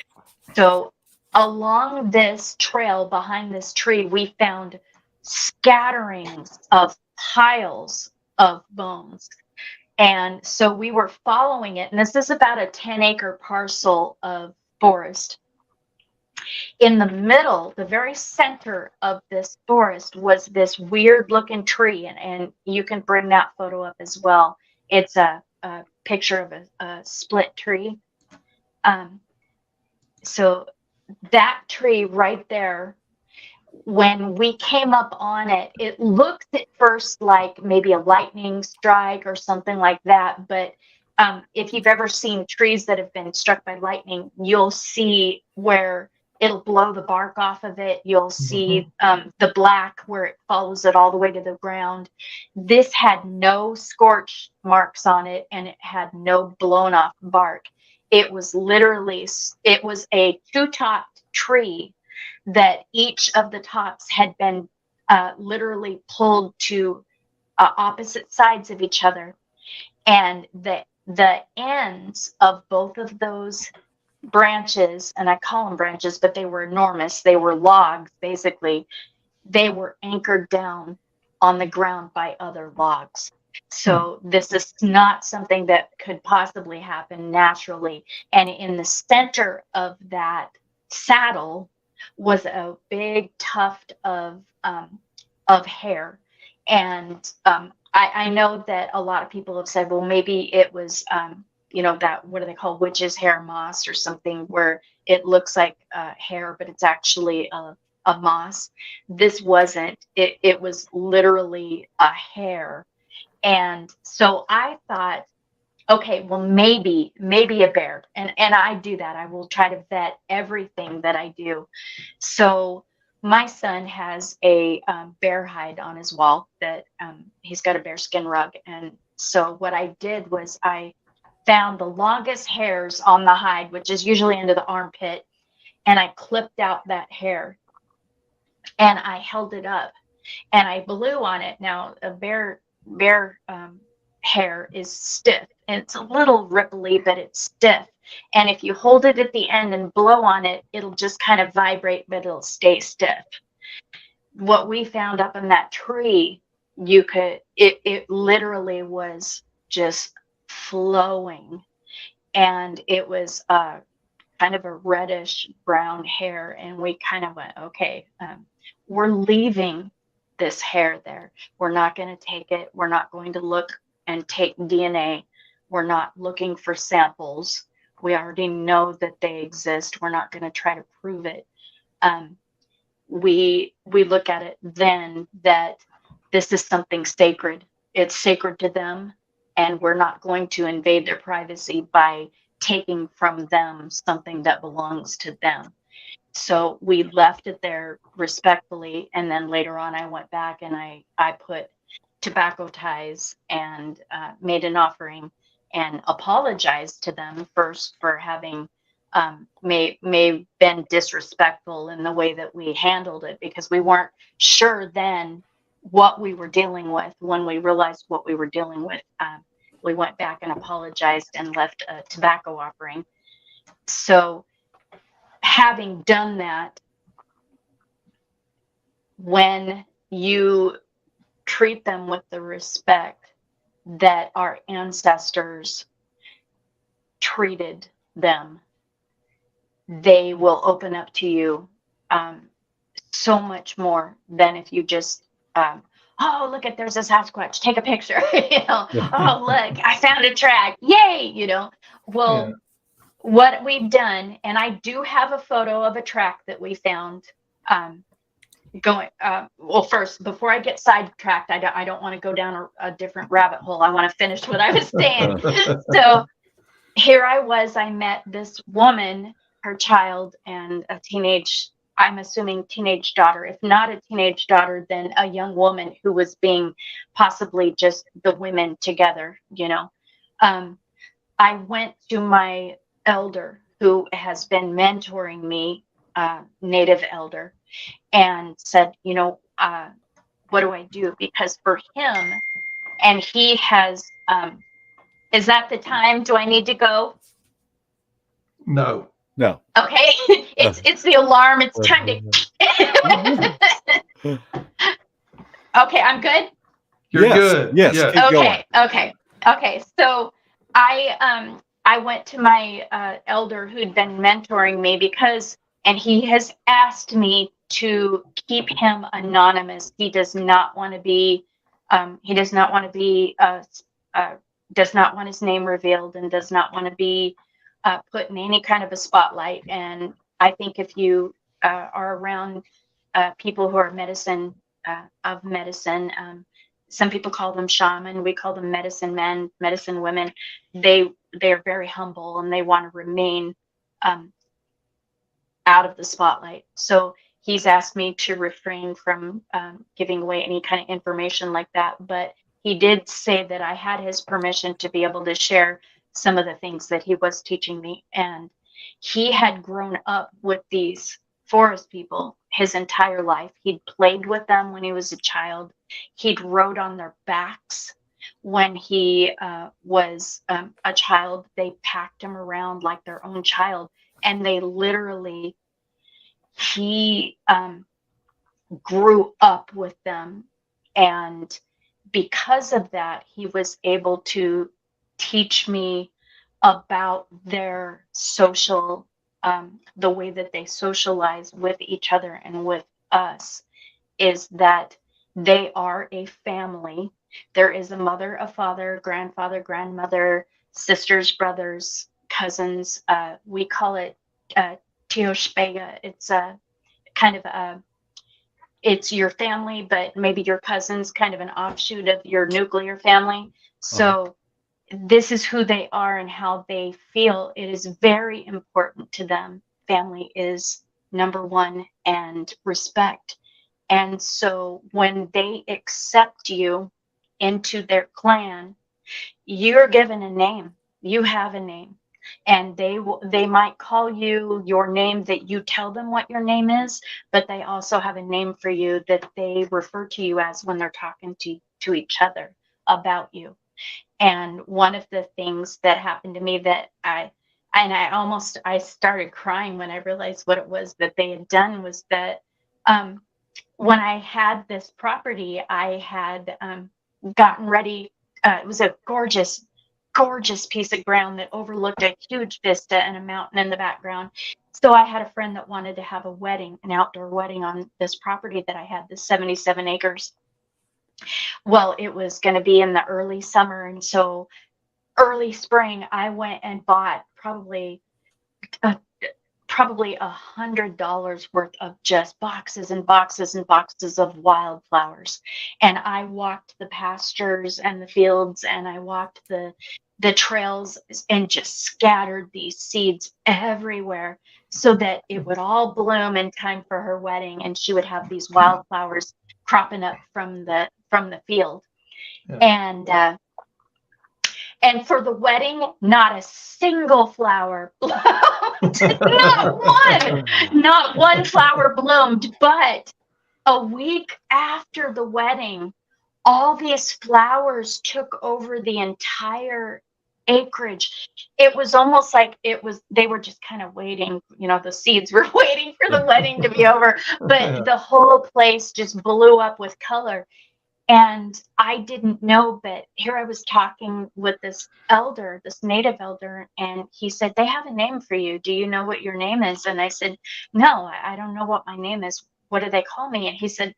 [SPEAKER 4] So along this trail behind this tree, we found scatterings of piles of bones. And so we were following it. And this is about a 10-acre parcel of forest. In the middle, the very center of this forest, was this weird looking tree. And you can bring that photo up as well. It's a picture of a split tree. So that tree right there, when we came up on it, it looked at first like maybe a lightning strike or something like that. But if you've ever seen trees that have been struck by lightning, you'll see where it'll blow the bark off of it. You'll see the black where it follows it all the way to the ground. This had no scorch marks on it, and it had no blown off bark. It was a two-topped tree that each of the tops had been literally pulled to opposite sides of each other. And the ends of both of those branches, and I call them branches, but they were enormous. They were logs, basically. They were anchored down on the ground by other logs. So this is not something that could possibly happen naturally. And in the center of that saddle was a big tuft of hair. And I know that a lot of people have said, well, maybe it was, that, what do they call, witch's hair moss or something, where it looks like hair, but it's actually of moss. This wasn't. It was literally a hair. And so I thought, okay, well, maybe a bear. And I do that. I will try to vet everything that I do. So my son has a bear hide on his wall that he's got a bear skin rug. And so what I did was I found the longest hairs on the hide, which is usually under the armpit, and I clipped out that hair and I held it up and I blew on it. Now a bear hair is stiff and it's a little ripply, but it's stiff. And if you hold it at the end and blow on it, it'll just kind of vibrate, but it'll stay stiff. What we found up in that tree, it literally was just flowing. And it was kind of a reddish brown hair. And we kind of went, okay, we're leaving this hair there. We're not going to take it. We're not going to look and take DNA. We're not looking for samples. We already know that they exist. We're not going to try to prove it. We look at it then that this is something sacred. It's sacred to them, and we're not going to invade their privacy by taking from them something that belongs to them. So we left it there respectfully, and then later on I went back and I put tobacco ties and made an offering and apologized to them first for having may been disrespectful in the way that we handled it, because we weren't sure then what we were dealing with. When we realized what we were dealing with, we went back and apologized and left a tobacco offering. So having done that, when you treat them with the respect that our ancestors treated them, they will open up to you so much more than if you just oh, look at, there's a Sasquatch, take a picture. Oh, look, I found a track, yay. Well, yeah. What we've done, and I do have a photo of a track that we found going well, first, before I get sidetracked, I don't want to go down a different rabbit hole. I want to finish what I was saying. So here I met this woman, her child, and a I'm assuming teenage daughter. If not a teenage daughter, then a young woman who was being possibly just the women together, I went to my elder who has been mentoring me, native elder, and said, what do I do? Because for him, and he has, is that the time? Do I need to go?
[SPEAKER 2] No.
[SPEAKER 4] Okay. It's the alarm. It's time to. Okay, I'm good.
[SPEAKER 2] You're good.
[SPEAKER 3] Yes.
[SPEAKER 4] Okay. So I went to my elder who'd been mentoring me and he has asked me to keep him anonymous. He does not want to be. Does not want his name revealed, and does not want to be put in any kind of a spotlight. And I think if you are around people who are medicine, some people call them shaman, we call them medicine men, medicine women. They're very humble and they want to remain out of the spotlight. So he's asked me to refrain from giving away any kind of information like that. But he did say that I had his permission to be able to share some of the things that he was teaching me. And he had grown up with these forest people his entire life. He'd played with them when he was a child. He'd rode on their backs when he was a child. They packed him around like their own child. And they literally, he grew up with them. And because of that, he was able to teach me about their social, the way that they socialize with each other and with us, is that they are a family. There is a mother, a father, grandfather, grandmother, sisters, brothers, cousins. We call it Tio Spega. It's a kind of it's your family, but maybe your cousin's kind of an offshoot of your nuclear family. So this is who they are and how they feel. It is very important to them. Family is number one, and respect. And so when they accept you into their clan, you're given a name. You have a name. And they might call you your name that you tell them what your name is, but they also have a name for you that they refer to you as when they're talking to each other about you. And one of the things that happened to me that I started crying when I realized what it was that they had done was that when I had this property, I had gotten ready. It was a gorgeous, gorgeous piece of ground that overlooked a huge vista and a mountain in the background. So I had a friend that wanted to have a wedding, an outdoor wedding on this property that I had, this 77 acres. Well, it was going to be in the early summer. And so early spring, I went and bought probably $100 worth of just boxes and boxes and boxes of wildflowers. And I walked the pastures and the fields, and I walked the trails and just scattered these seeds everywhere so that it would all bloom in time for her wedding, and she would have these wildflowers cropping up from the field. Yeah. And for the wedding, not a single flower bloomed. Not one flower bloomed. But a week after the wedding, all these flowers took over the entire acreage. It was almost like they were just kind of waiting, the seeds were waiting for the wedding to be over. But the whole place just blew up with color. And I didn't know, but here I was talking with this elder, this native elder, and he said, they have a name for you. Do you know what your name is? And I said, no, I don't know what my name is. What do they call me? And he said,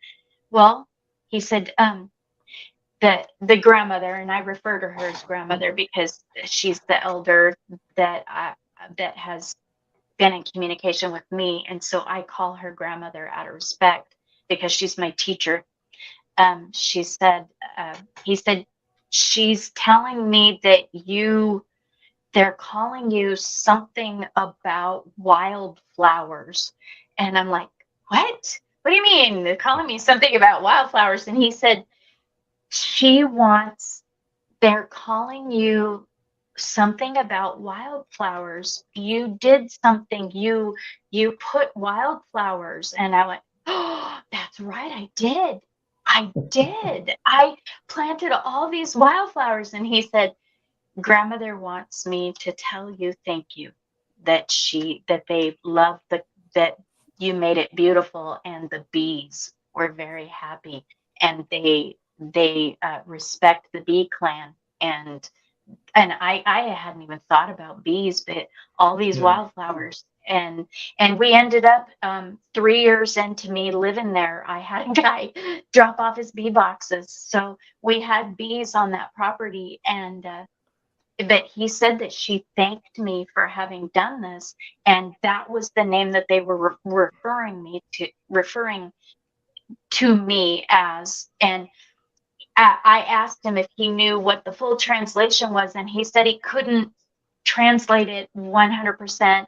[SPEAKER 4] the grandmother, and I refer to her as grandmother because she's the elder that has been in communication with me. And so I call her grandmother out of respect because she's my teacher. He said, she's telling me that they're calling you something about wildflowers. And I'm like, what? What do you mean? They're calling me something about wildflowers. And he said, they're calling you something about wildflowers. You did something, you put wildflowers. And I went, oh, that's right, I did. I planted all these wildflowers. And he said, grandmother wants me to tell you thank you, that they love that you made it beautiful, and the bees were very happy, and they respect the bee clan. And I hadn't even thought about bees, but all these wildflowers. And we ended up 3 years into me living there, I had a guy drop off his bee boxes. So we had bees on that property. And but he said that she thanked me for having done this. And that was the name that they were referring to me as. And I asked him if he knew what the full translation was, and he said he couldn't translate it 100%,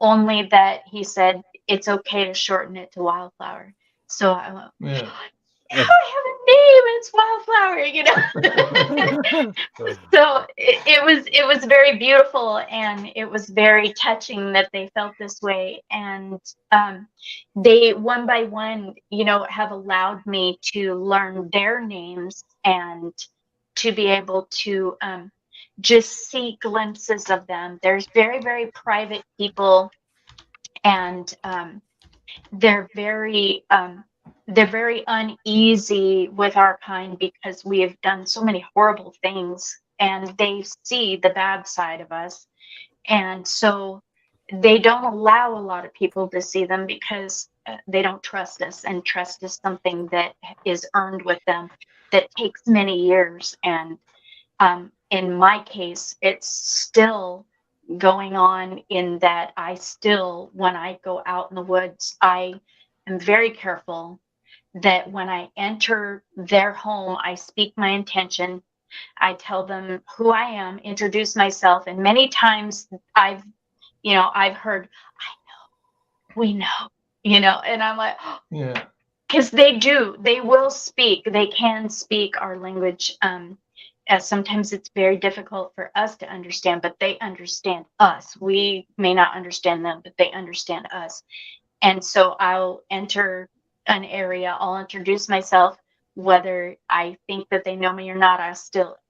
[SPEAKER 4] only that he said it's okay to shorten it to wildflower. So I went, yeah. I have a name, it's wildflower, So it was very beautiful, and it was very touching that they felt this way. And they one by one, have allowed me to learn their names and to be able to just see glimpses of them. There's very, very private people, and they're very uneasy with our kind because we have done so many horrible things, and they see the bad side of us. And so they don't allow a lot of people to see them because they don't trust us, and trust is something that is earned with them that takes many years. And in my case, it's still going on, in that I still, when I go out in the woods, I am very careful that when I enter their home, I speak my intention. I tell them who I am, introduce myself, and many times I've heard, we know, and I'm like,
[SPEAKER 2] Yeah.
[SPEAKER 4] because they will speak, they can speak our language. As sometimes it's very difficult for us to understand, but they understand us. We may not understand them, but they understand us. And so I'll enter an area, I'll introduce myself, whether I think that they know me or not.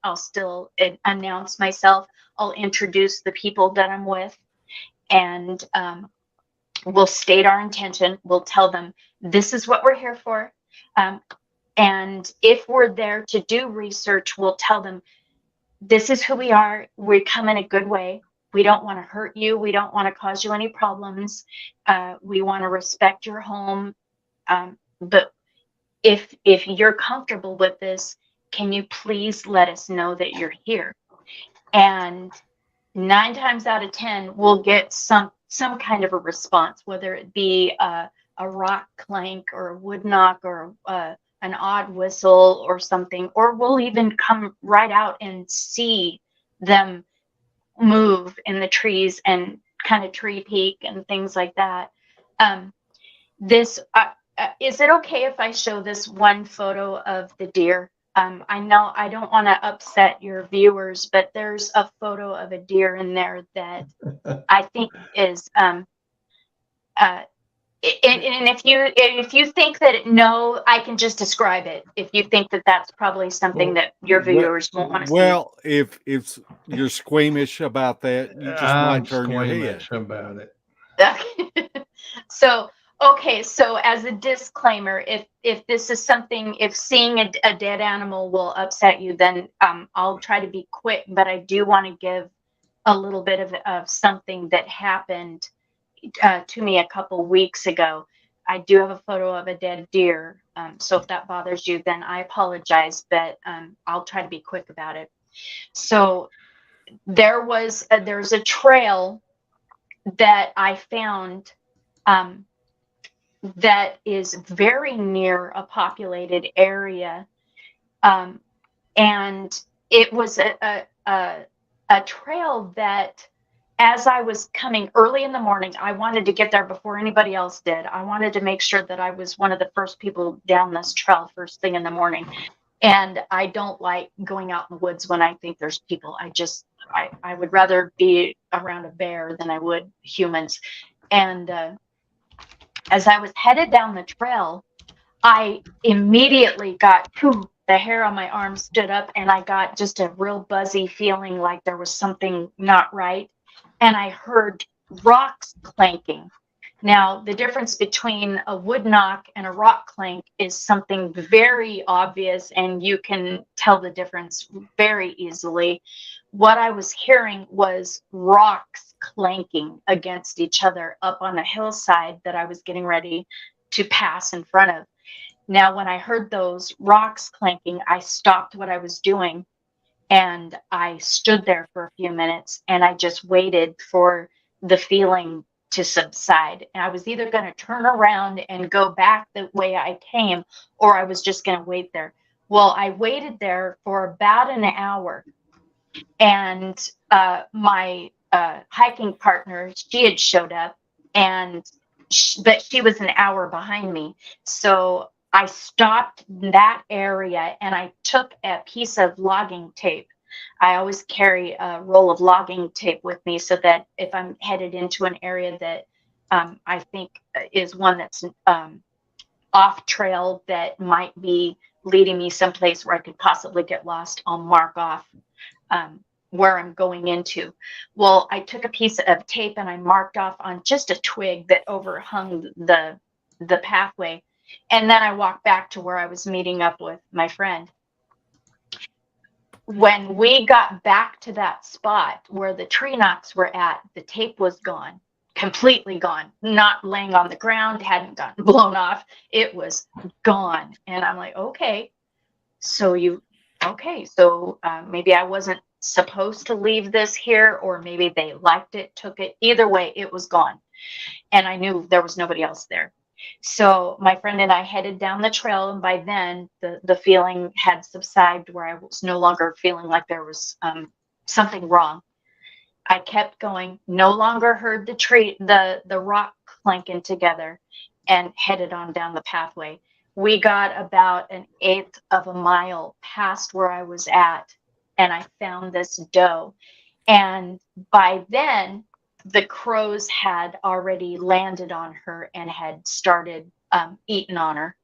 [SPEAKER 4] I'll still announce myself. I'll introduce the people that I'm with, and we'll state our intention. We'll tell them this is what we're here for. And if we're there to do research, we'll tell them this is who we are. We come in a good way. We don't want to hurt you. We don't want to cause you any problems. We want to respect your home. But if you're comfortable with this, can you please let us know that you're here? And 9 times out of 10, we'll get some kind of a response, whether it be a rock clank or a wood knock or an odd whistle or something, or we'll even come right out and see them move in the trees and kind of tree peek and things like that. Is it okay if I show this one photo of the deer? I know I don't want to upset your viewers, but there's a photo of a deer in there that I think is and if you think that no, I can just describe it. If you think that that's probably something that your viewers won't want to see.
[SPEAKER 3] Well, if you're squeamish about that, you just might turn your head
[SPEAKER 2] about it.
[SPEAKER 4] So as a disclaimer, if this is something, if seeing a dead animal will upset you, then I'll try to be quick, but I do want to give a little bit of something that happened to me a couple weeks ago. I do have a photo of a dead deer. So if that bothers you, then I apologize, but I'll try to be quick about it. So there's a trail that I found that is very near a populated area. And it was a trail that, as I was coming early in the morning, I wanted to get there before anybody else did. I wanted to make sure that I was one of the first people down this trail first thing in the morning. And I don't like going out in the woods when I think there's people. I would rather be around a bear than I would humans. And as I was headed down the trail, I immediately got the hair on my arm stood up, and I got just a real buzzy feeling like there was something not right. And I heard rocks clanking. Now, the difference between a wood knock and a rock clank is something very obvious, and you can tell the difference very easily. What I was hearing was rocks clanking against each other up on a hillside that I was getting ready to pass in front of. Now, when I heard those rocks clanking, I stopped what I was doing and I stood there for a few minutes and I just waited for the feeling to subside. And I was either going to turn around and go back the way I came, or I was just going to wait there. Well, I waited there for about an hour, and my hiking partner, she had showed up, but she was an hour behind me. So I stopped that area and I took a piece of logging tape. I always carry a roll of logging tape with me so that if I'm headed into an area that I think is one that's off trail that might be leading me someplace where I could possibly get lost, I'll mark off where I'm going into. Well, I took a piece of tape and I marked off on just a twig that overhung the pathway. And then I walked back to where I was meeting up with my friend. When we got back to that spot where the tree knocks were at, the tape was gone, completely gone, not laying on the ground, hadn't gotten blown off. It was gone. And I'm like, okay, so maybe I wasn't supposed to leave this here, or maybe they liked it, took it. Either way, it was gone. And I knew there was nobody else there. So my friend and I headed down the trail, and by then the feeling had subsided, where I was no longer feeling like there was something wrong. I kept going, no longer heard the rock clanking together, and headed on down the pathway. We got about an eighth of a mile past where I was at, and I found this doe. And by then, the crows had already landed on her and had started eating on her.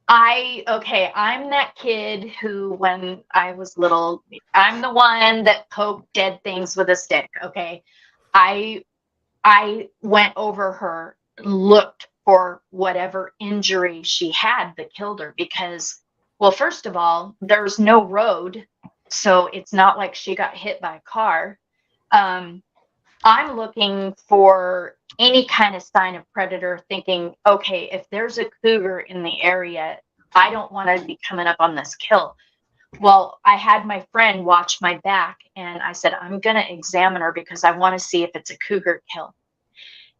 [SPEAKER 4] I'm that kid who, when I was little, I'm the one that poked dead things with a stick. Okay. I went over her, looked for whatever injury she had that killed her, because, well, first of all, there's no road, so it's not like she got hit by a car. I'm looking for any kind of sign of predator, thinking, okay, if there's a cougar in the area, I don't want to be coming up on this kill. Well, I had my friend watch my back, and I said, I'm going to examine her because I want to see if it's a cougar kill.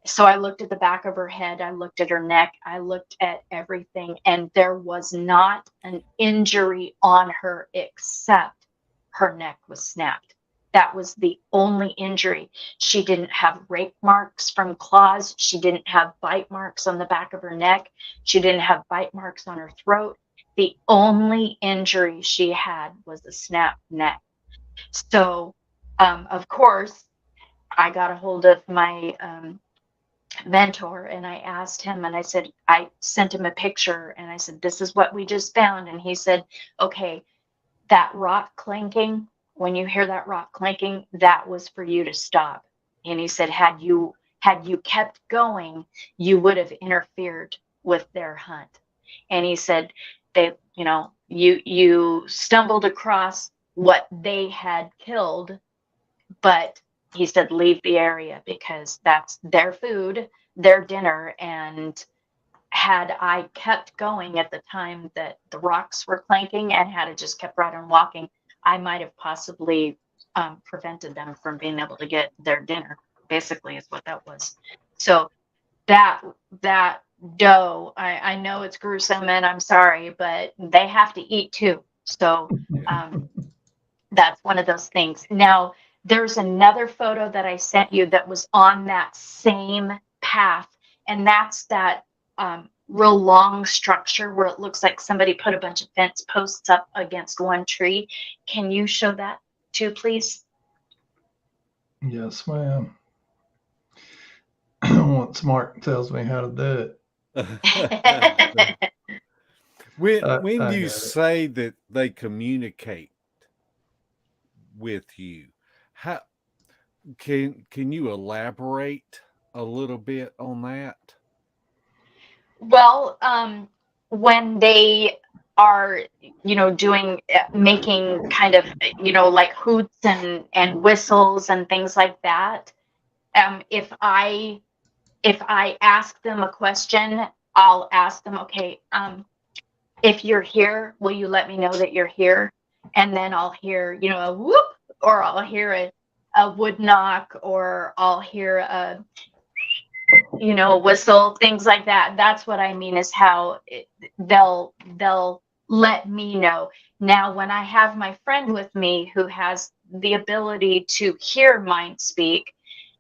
[SPEAKER 4] So I looked at the back of her head, I looked at her neck, I looked at everything, and there was not an injury on her except her neck was snapped. That was the only injury. She didn't have rape marks from claws. She didn't have bite marks on the back of her neck. She didn't have bite marks on her throat. The only injury she had was a snapped neck. So, of course, I got a hold of my mentor, and I asked him, and I said, I sent him a picture, and I said, this is what we just found. And he said, okay, that rock clanking, when you hear that rock clanking, that was for you to stop. And he said, had you kept going, you would have interfered with their hunt. And he said, you stumbled across what they had killed, but he said, leave the area because that's their food, their dinner. And had I kept going at the time that the rocks were clanking, and had I just kept right on walking, I might have possibly prevented them from being able to get their dinner, basically, is what that was. So that doe, I know it's gruesome, and I'm sorry, but they have to eat too. So that's one of those things. Now, there's another photo that I sent you that was on that same path, and that's that real long structure where it looks like somebody put a bunch of fence posts up against one tree. Can you show that too, please?
[SPEAKER 2] Yes, ma'am. Once Mark tells me how to do
[SPEAKER 3] it. When you say that they communicate with you, how can you elaborate a little bit on that?
[SPEAKER 4] Well, when they are, making kind of, like hoots and whistles and things like that. If I ask them a question, I'll ask them, okay, if you're here, will you let me know that you're here? And then I'll hear, a whoop, or I'll hear a wood knock, or I'll hear a whistle, things like that. That's what I mean, is how they'll let me know. Now, when I have my friend with me who has the ability to hear mind speak,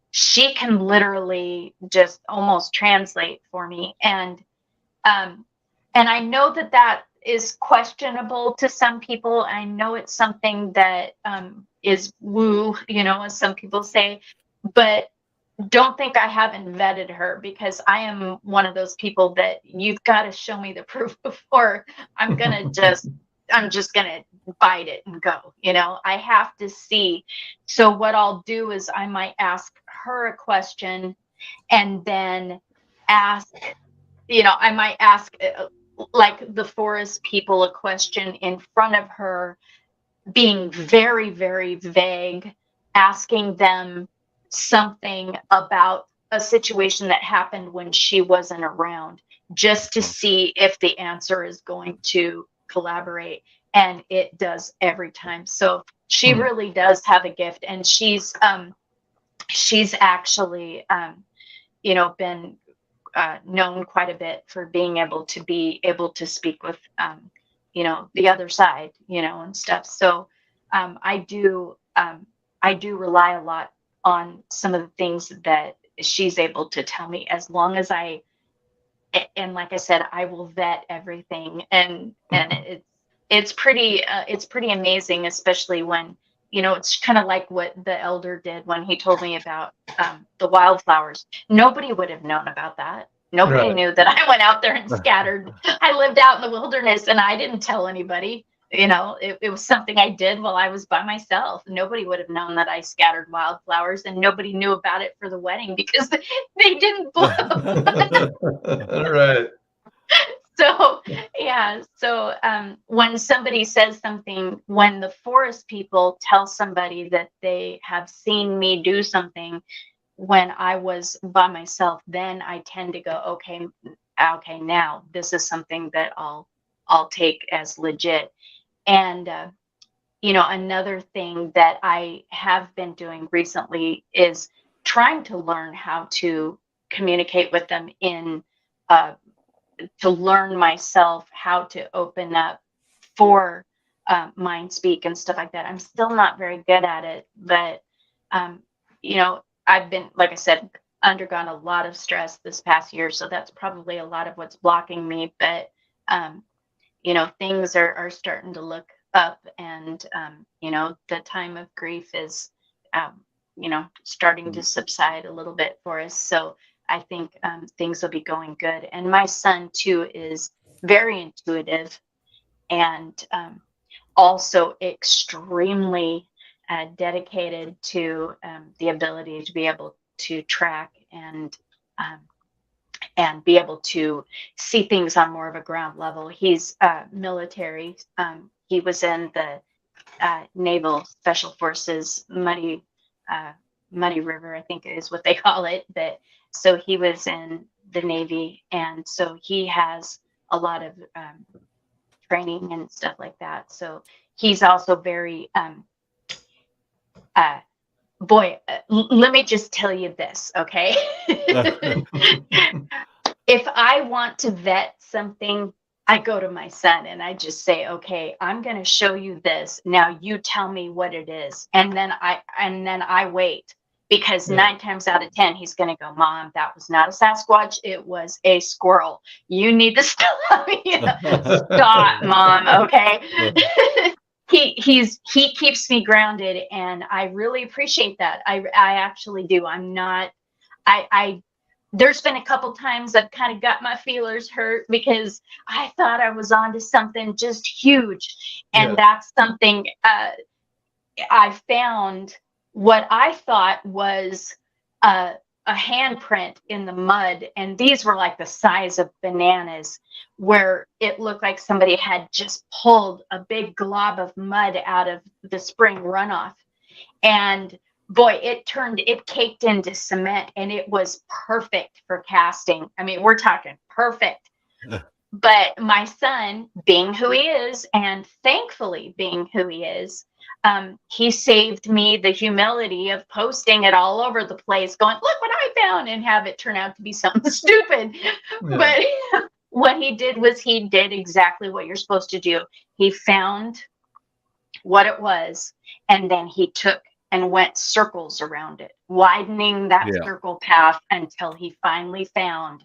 [SPEAKER 4] she can literally just almost translate for me. And I know that is questionable to some people. I know it's something that is woo, as some people say, but don't think I haven't vetted her, because I am one of those people that you've got to show me the proof before I'm just gonna bite it and go. I have to see. So what I'll do is I might ask her a question, and then I might ask like the forest people a question in front of her, being very, very vague, asking them something about a situation that happened when she wasn't around, just to see if the answer is going to collaborate. And it does every time. So she really does have a gift, and she's actually been known quite a bit for being able to speak with, the other side, and stuff. So I do rely a lot on some of the things that she's able to tell me, as long as and like I said, I will vet everything, and it's pretty amazing, especially when, it's kind of like what the elder did when he told me about the wildflowers. Nobody would have known about that. Nobody knew that I went out there and scattered. I lived out in the wilderness and I didn't tell anybody. It was something I did while I was by myself. Nobody would have known that I scattered wildflowers, and nobody knew about it for the wedding because they didn't blow.
[SPEAKER 2] Right.
[SPEAKER 4] So, yeah. So when somebody says something, when the forest people tell somebody that they have seen me do something when I was by myself, then I tend to go, okay, now this is something that I'll take as legit. And, another thing that I have been doing recently is trying to learn how to communicate with them to learn myself how to open up for mind speak and stuff like that. I'm still not very good at it, but, I've been, like I said, undergone a lot of stress this past year. So that's probably a lot of what's blocking me. But, things are starting to look up, and, the time of grief is, starting to subside a little bit for us. So I think things will be going good. And my son, too, is very intuitive, and also extremely dedicated to the ability to be able to track and be able to see things on more of a ground level. He's military. He was in the Naval Special Forces, Muddy River, I think is what they call it. But so he was in the Navy, and so he has a lot of training and stuff like that. So he's also very let me just tell you this, okay? If I want to vet something, I go to my son and I just say, okay, I'm going to show you this. Now you tell me what it is. And then I wait, because 9 times out of 10, he's going to go, Mom, that was not a Sasquatch. It was a squirrel. You need to stop. Stop, Mom. Okay. He keeps me grounded, and I really appreciate that. I actually do. There's been a couple times I've kind of got my feelers hurt because I thought I was onto something just huge. And that's something I found, what I thought was a handprint in the mud. And these were like the size of bananas, where it looked like somebody had just pulled a big glob of mud out of the spring runoff. And boy, it caked into cement, and it was perfect for casting. I mean, we're talking perfect. But my son, being who he is, and thankfully being who he is, he saved me the humility of posting it all over the place, going, look what I found, and have it turn out to be something stupid. But what he did was he did exactly what you're supposed to do. He found what it was, and then he took and went circles around it, widening that circle path until he finally found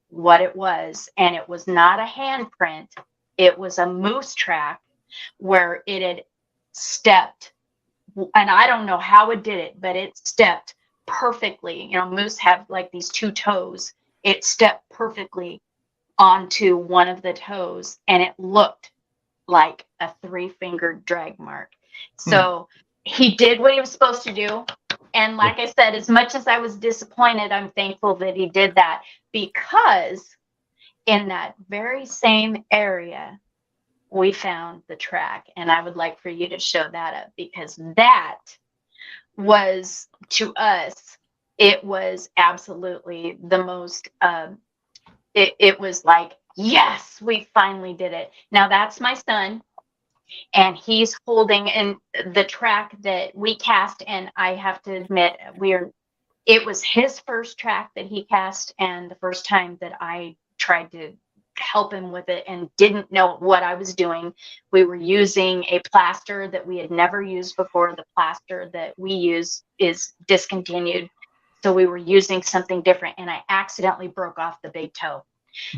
[SPEAKER 4] what it was. And it was not a handprint. It was a moose track where it had stepped, and I don't know how it did it, but it stepped perfectly. Moose have like these 2 toes. It stepped perfectly onto one of the toes, and it looked like a 3-fingered drag mark. So he did what he was supposed to do. And like I said, as much as I was disappointed, I'm thankful that he did that, because in that very same area, we found the track. And I would like for you to show that up, because that was, to us, it was absolutely the most, it was like, yes, we finally did it. Now that's my son, and he's holding in the track that we cast. And I have to admit, it was his first track that he cast, and the first time that I tried to help him with it and didn't know what I was doing. We were using a plaster that we had never used before. The plaster that we use is discontinued. So we were using something different, and I accidentally broke off the big toe.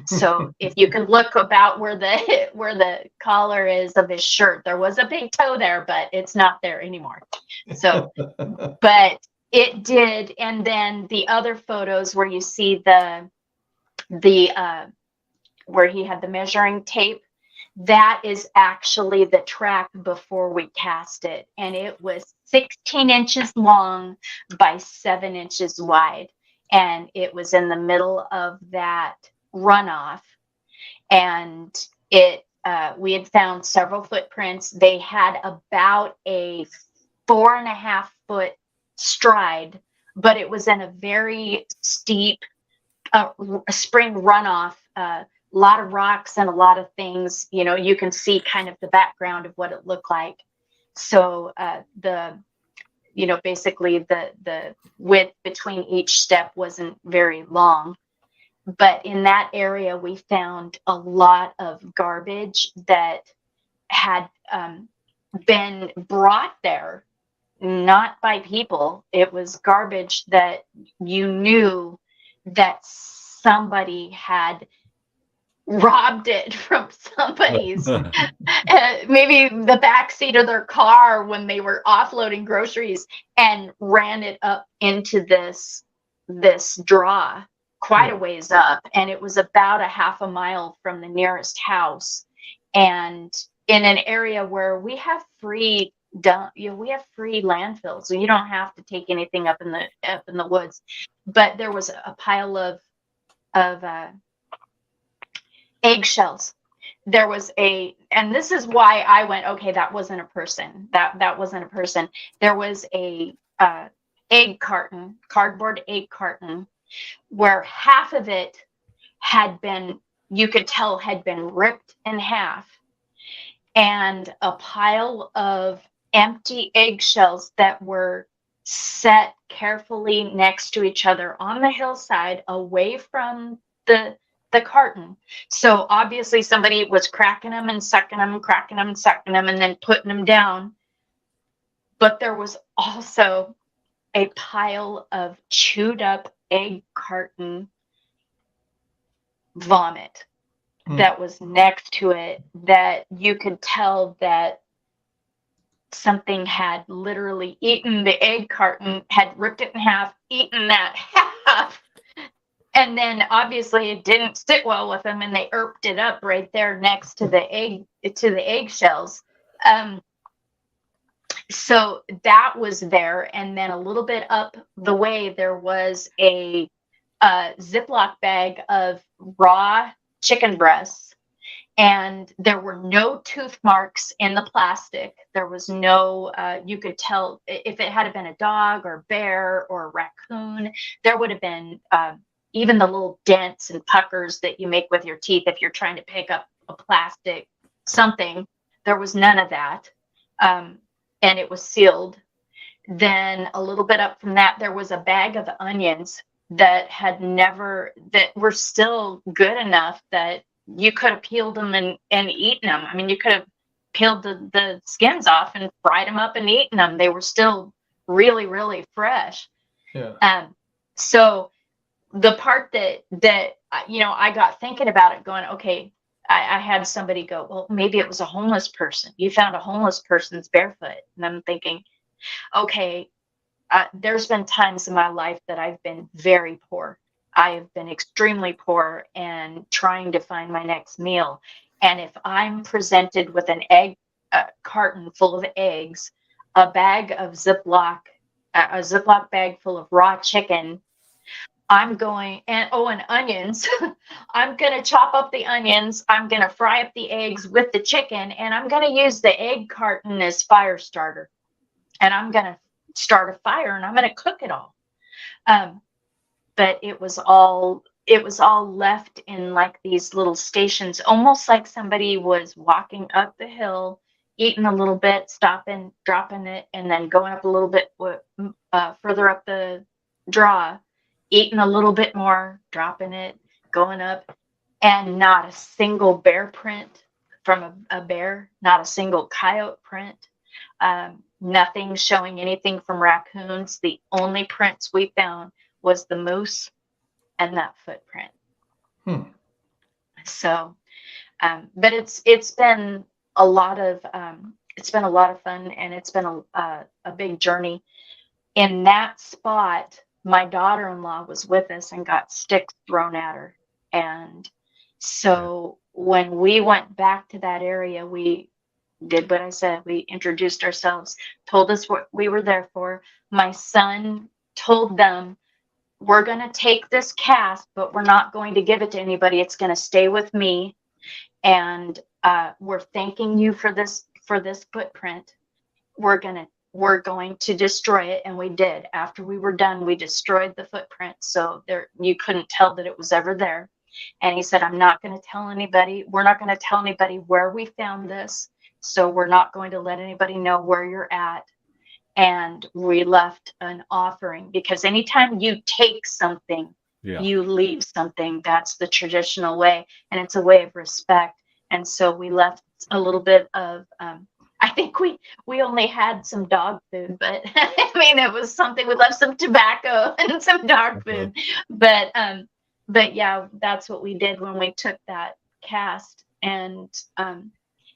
[SPEAKER 4] So if you can look about where the collar is of his shirt, there was a big toe there, but it's not there anymore. So, but it did. And then the other photos where you see the where he had the measuring tape, that is actually the track before we cast it. And it was 16 inches long by 7 inches wide. And it was in the middle of that runoff. And we had found several footprints. They had about a 4.5 foot stride, but it was in a very steep spring runoff, a lot of rocks and a lot of things. You can see kind of the background of what it looked like. So basically the width between each step wasn't very long. But in that area, we found a lot of garbage that had been brought there, not by people. It was garbage that you knew that somebody had robbed it from somebody's, maybe the back seat of their car when they were offloading groceries, and ran it up into this draw quite a ways up. And it was about a half a mile from the nearest house, and in an area where we have free landfills, so you don't have to take anything up in the woods. But there was a pile of eggshells. There was and this is why I went, okay, that wasn't a person. That wasn't a person. There was a cardboard egg carton, where half of it you could tell had been ripped in half, and a pile of empty eggshells that were set carefully next to each other on the hillside away from the carton. So obviously somebody was cracking them and sucking them, cracking them and sucking them, and then putting them down. But there was also a pile of chewed up egg carton vomit that was next to it, that you could tell that something had literally eaten the egg carton, had ripped it in half, eaten that half. And then obviously it didn't sit well with them, and they erped it up right there next to the eggshells. So that was there. And then a little bit up the way, there was a Ziploc bag of raw chicken breasts, and there were no tooth marks in the plastic. There was no, you could tell if it had been a dog or bear or a raccoon, there would have been even the little dents and puckers that you make with your teeth if you're trying to pick up a plastic something. There was none of that. And it was sealed. Then a little bit up from that, there was a bag of onions that were still good enough that you could have peeled them and eaten them. I mean, you could have peeled the skins off and fried them up and eaten them. They were still really, really fresh. Yeah. So the part that I got thinking about it, going, okay, I had somebody go, well, maybe it was a homeless person. You found a homeless person's barefoot. And I'm thinking, okay, there's been times in my life that I've been very poor. I have been extremely poor and trying to find my next meal. And if I'm presented with an egg carton full of eggs, a bag of Ziploc bag full of raw chicken, I'm going, and onions. I'm going to chop up the onions. I'm going to fry up the eggs with the chicken, and I'm going to use the egg carton as fire starter. And I'm going to start a fire, and I'm going to cook it all. But it was all left in like these little stations, almost like somebody was walking up the hill, eating a little bit, stopping, dropping it, and then going up a little bit further up the draw, eating a little bit more, dropping it, going up, and not a single bear print from a bear, not a single coyote print, nothing showing anything from raccoons. The only prints we found was the moose and that footprint. So, but it's been a lot of fun, and it's been a big journey. In that spot, my daughter-in-law was with us and got sticks thrown at her. And so when we went back to that area, we did what I said. We introduced ourselves, told us what we were there for. My son told them, we're going to take this cast, but we're not going to give it to anybody. It's going to stay with me. And we're thanking you for this footprint. We're going to destroy it. And we did. After we were done, we destroyed the footprint. So there, you couldn't tell that it was ever there. And he said, I'm not going to tell anybody. We're not going to tell anybody where we found this. So we're not going to let anybody know where you're at. And we left an offering, because anytime you take something, you leave something. That's the traditional way. And it's a way of respect. And so we left a little bit of, I think we only had some dog food, but I mean, it was something. We left some tobacco and some dog food, but yeah, that's what we did when we took that cast. And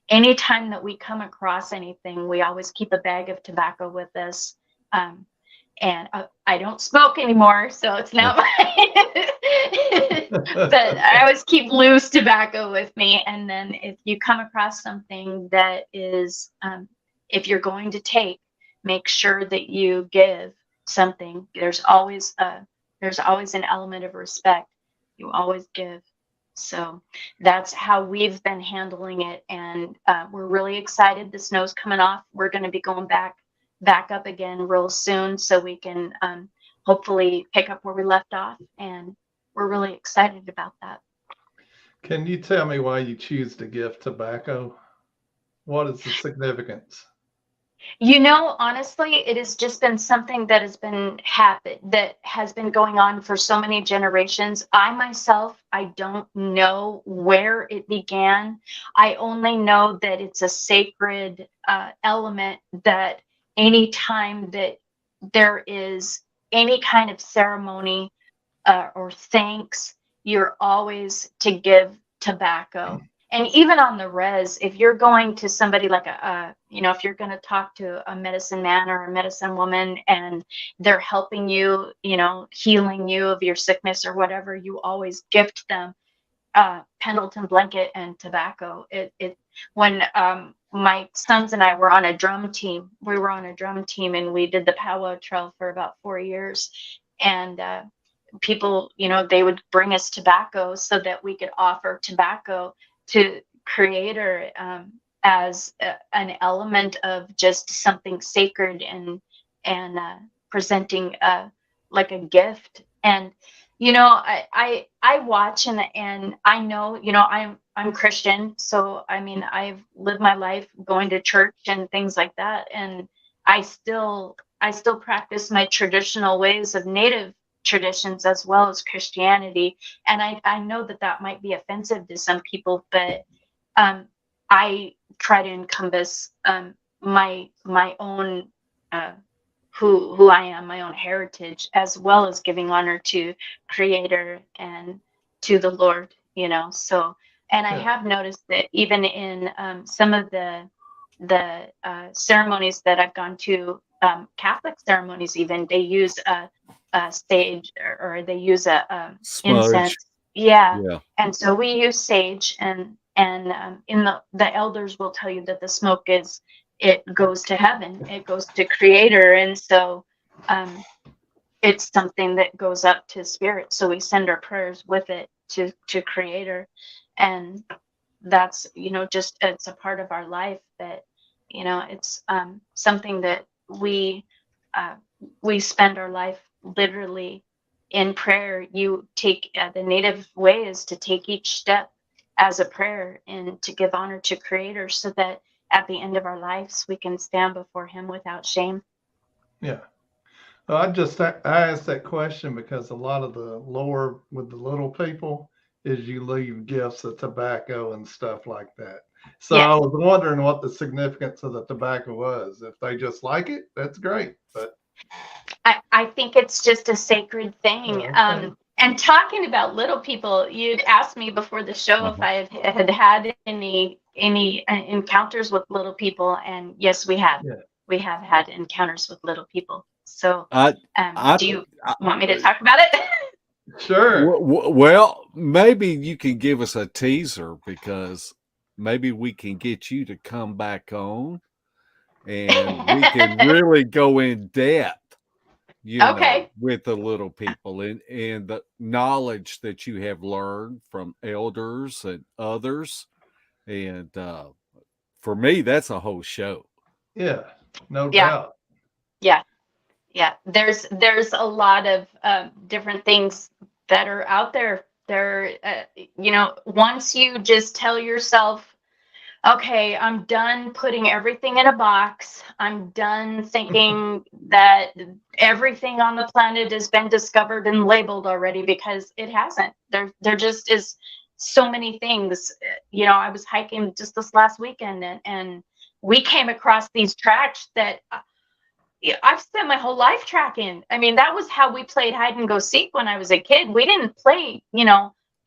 [SPEAKER 4] anytime that we come across anything, we always keep a bag of tobacco with us. And I don't smoke anymore, so it's not mine. But I always keep loose tobacco with me. And then if you come across something that is, if you're going to take, make sure that you give something. There's always an element of respect. You always give. So that's how we've been handling it. And we're really excited. The snow's coming off. We're going to be going back up again real soon, so we can hopefully pick up where we left off. And we're really excited about that.
[SPEAKER 2] Can you tell me why you choose to give tobacco? What is the significance?
[SPEAKER 4] You know, honestly, it has just been something that has been going on for so many generations. I don't know where it began. I only know that it's a sacred element, that anytime that there is any kind of ceremony or thanks, you're always to give tobacco. And even on the res, if you're going to somebody like if you're going to talk to a medicine man or a medicine woman, and they're helping you, healing you of your sickness or whatever, you always gift them Pendleton blanket and tobacco. When my sons and I were on a drum team, and we did the powwow trail for about 4 years. And people, they would bring us tobacco so that we could offer tobacco to Creator as an element of just something sacred and presenting like a gift. And I watch and I know, I'm Christian, so I mean, I've lived my life going to church and things like that, and I still practice my traditional ways of Native traditions as well as Christianity. And I know that might be offensive to some people, but I try to encompass my own who I am, my own heritage, as well as giving honor to Creator and to the Lord, So, and I have noticed that even in some of the ceremonies that I've gone to, Catholic ceremonies, even they use a sage, or they use a incense. Yeah. And so we use sage, and in the elders will tell you that the smoke it goes to heaven, it goes to Creator, and so it's something that goes up to Spirit. So we send our prayers with it to Creator, and that's just it's a part of our life that it's something that we spend our life literally in prayer. You take the Native way is to take each step as a prayer and to give honor to Creator, so that at the end of our lives we can stand before Him without shame.
[SPEAKER 2] Yeah. Well, I asked that question because a lot of the lore with the little people is you leave gifts of tobacco and stuff like that. So I
[SPEAKER 4] Yes.
[SPEAKER 2] was wondering what the significance of the tobacco was. If they just like it, that's great. But
[SPEAKER 4] I think it's just a sacred thing.
[SPEAKER 2] okay.
[SPEAKER 4] And talking about little people, you'd asked me before the show if
[SPEAKER 3] Uh-huh.
[SPEAKER 4] I had any encounters with little people, and yes, we have.
[SPEAKER 2] Yeah.
[SPEAKER 4] We have had encounters with little people. So,
[SPEAKER 3] I, I,
[SPEAKER 4] do you
[SPEAKER 3] I
[SPEAKER 4] want me to talk about it?
[SPEAKER 2] Sure.
[SPEAKER 3] well, maybe you can give us a teaser because maybe we can get you to come back on and we can really go in depth,
[SPEAKER 4] Okay.
[SPEAKER 3] with the little people and the knowledge that you have learned from elders and others. And for me, that's a whole show.
[SPEAKER 2] Yeah. No
[SPEAKER 4] Yeah.
[SPEAKER 2] doubt.
[SPEAKER 4] Yeah. Yeah. There's a lot of different things that are out there. Once you just tell yourself, okay, I'm done putting everything in a box. I'm done thinking that everything on the planet has been discovered and labeled already, because it hasn't. There just is so many things. I was hiking just this last weekend, and we came across these tracks that I've spent my whole life tracking. I mean, that was how we played hide and go seek when I was a kid. We didn't play,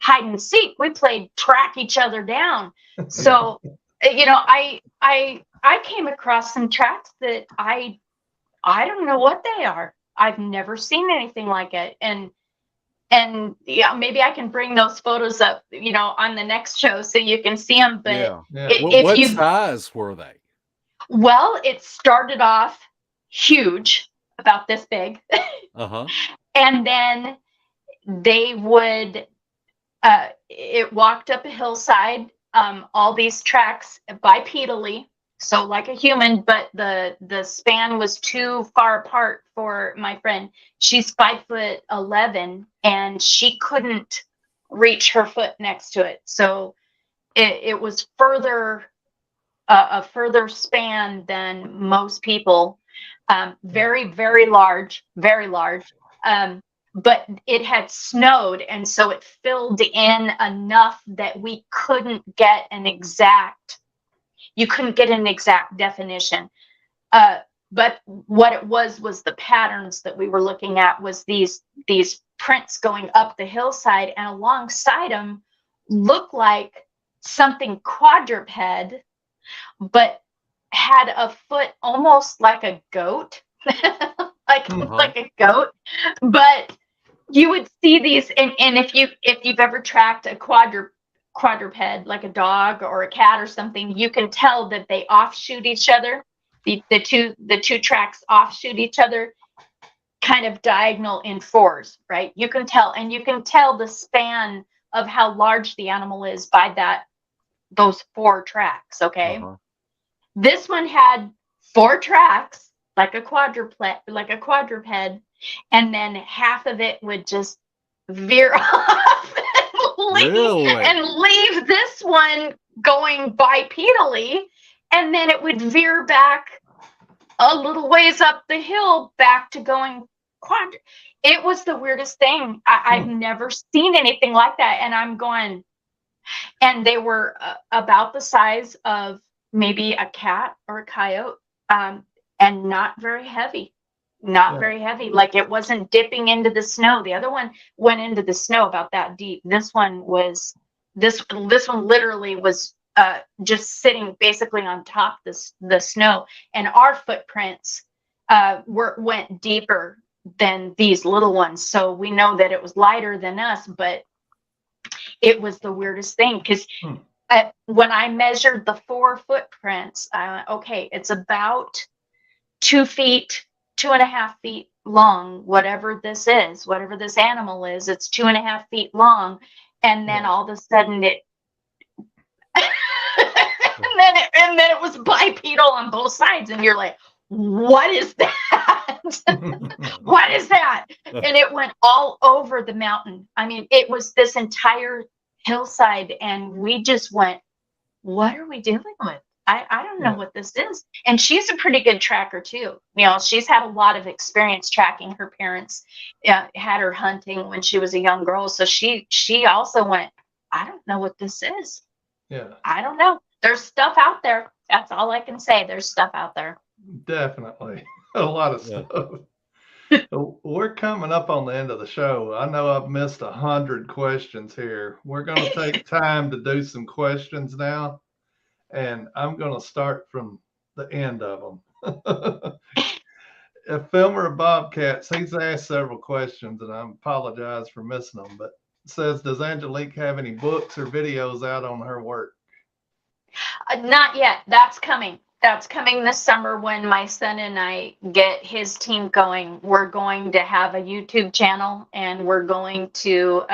[SPEAKER 4] hide and seek. We played track each other down. So, I came across some tracks that I don't know what they are. I've never seen anything like it. And yeah, maybe I can bring those photos up, on the next show so you can see them. But
[SPEAKER 3] Yeah.
[SPEAKER 2] Yeah.
[SPEAKER 3] What size were they?
[SPEAKER 4] Well, it started off huge, about this big.
[SPEAKER 3] Uh-huh.
[SPEAKER 4] And then they would, it walked up a hillside, all these tracks bipedally, so like a human, but the span was too far apart for my friend. She's 5'11", and she couldn't reach her foot next to it. So it was a further span than most people. Very, very large, very large. But it had snowed, and so it filled in enough that you couldn't get an exact definition. But what it was the patterns that we were looking at was these prints going up the hillside, and alongside them looked like something quadruped, but had a foot almost like a goat, like a goat. But you would see these, and if you've ever tracked a quadruped, like a dog or a cat or something, you can tell that they offshoot each other. The two tracks offshoot each other, kind of diagonal in fours, right? You can tell the span of how large the animal is by those four tracks. Okay.
[SPEAKER 3] Uh-huh.
[SPEAKER 4] This one had four tracks, like a quadruped, and then half of it would just veer off and leave this one going bipedally, and then it would veer back a little ways up the hill back to going quadruped. It was the weirdest thing. I've never seen anything like that, and I'm going, and they were about the size of maybe a cat or a coyote, and not very heavy. Very heavy. Like, it wasn't dipping into the snow. The other one went into the snow about that deep. This one literally was just sitting basically on top the snow, and our footprints went deeper than these little ones. So we know that it was lighter than us, but it was the weirdest thing, because when I measured the 4 footprints, I went, okay, it's about 2 feet, 2.5 feet long, whatever this animal is, it's 2.5 feet long. And then all of a sudden and then it was bipedal on both sides. And you're like, what is that? What is that? And it went all over the mountain. I mean, it was this entire hillside, and we just went, what are we dealing with? I don't know what this is. And she's a pretty good tracker too. She's had a lot of experience tracking. Her parents had her hunting when she was a young girl. So she also went, I don't know what this is.
[SPEAKER 2] Yeah.
[SPEAKER 4] I don't know. There's stuff out there. That's all I can say. There's stuff out there.
[SPEAKER 2] Definitely. A lot of stuff. We're coming up on the end of the show. I know I've missed 100 questions here. We're going to take time to do some questions now, and I'm going to start from the end of them. A filmer of Bobcats, he's asked several questions, and I apologize for missing them, but says, does Angelique have any books or videos out on her work?
[SPEAKER 4] Not yet. That's coming. That's coming this summer when my son and I get his team going. We're going to have a YouTube channel, and we're going to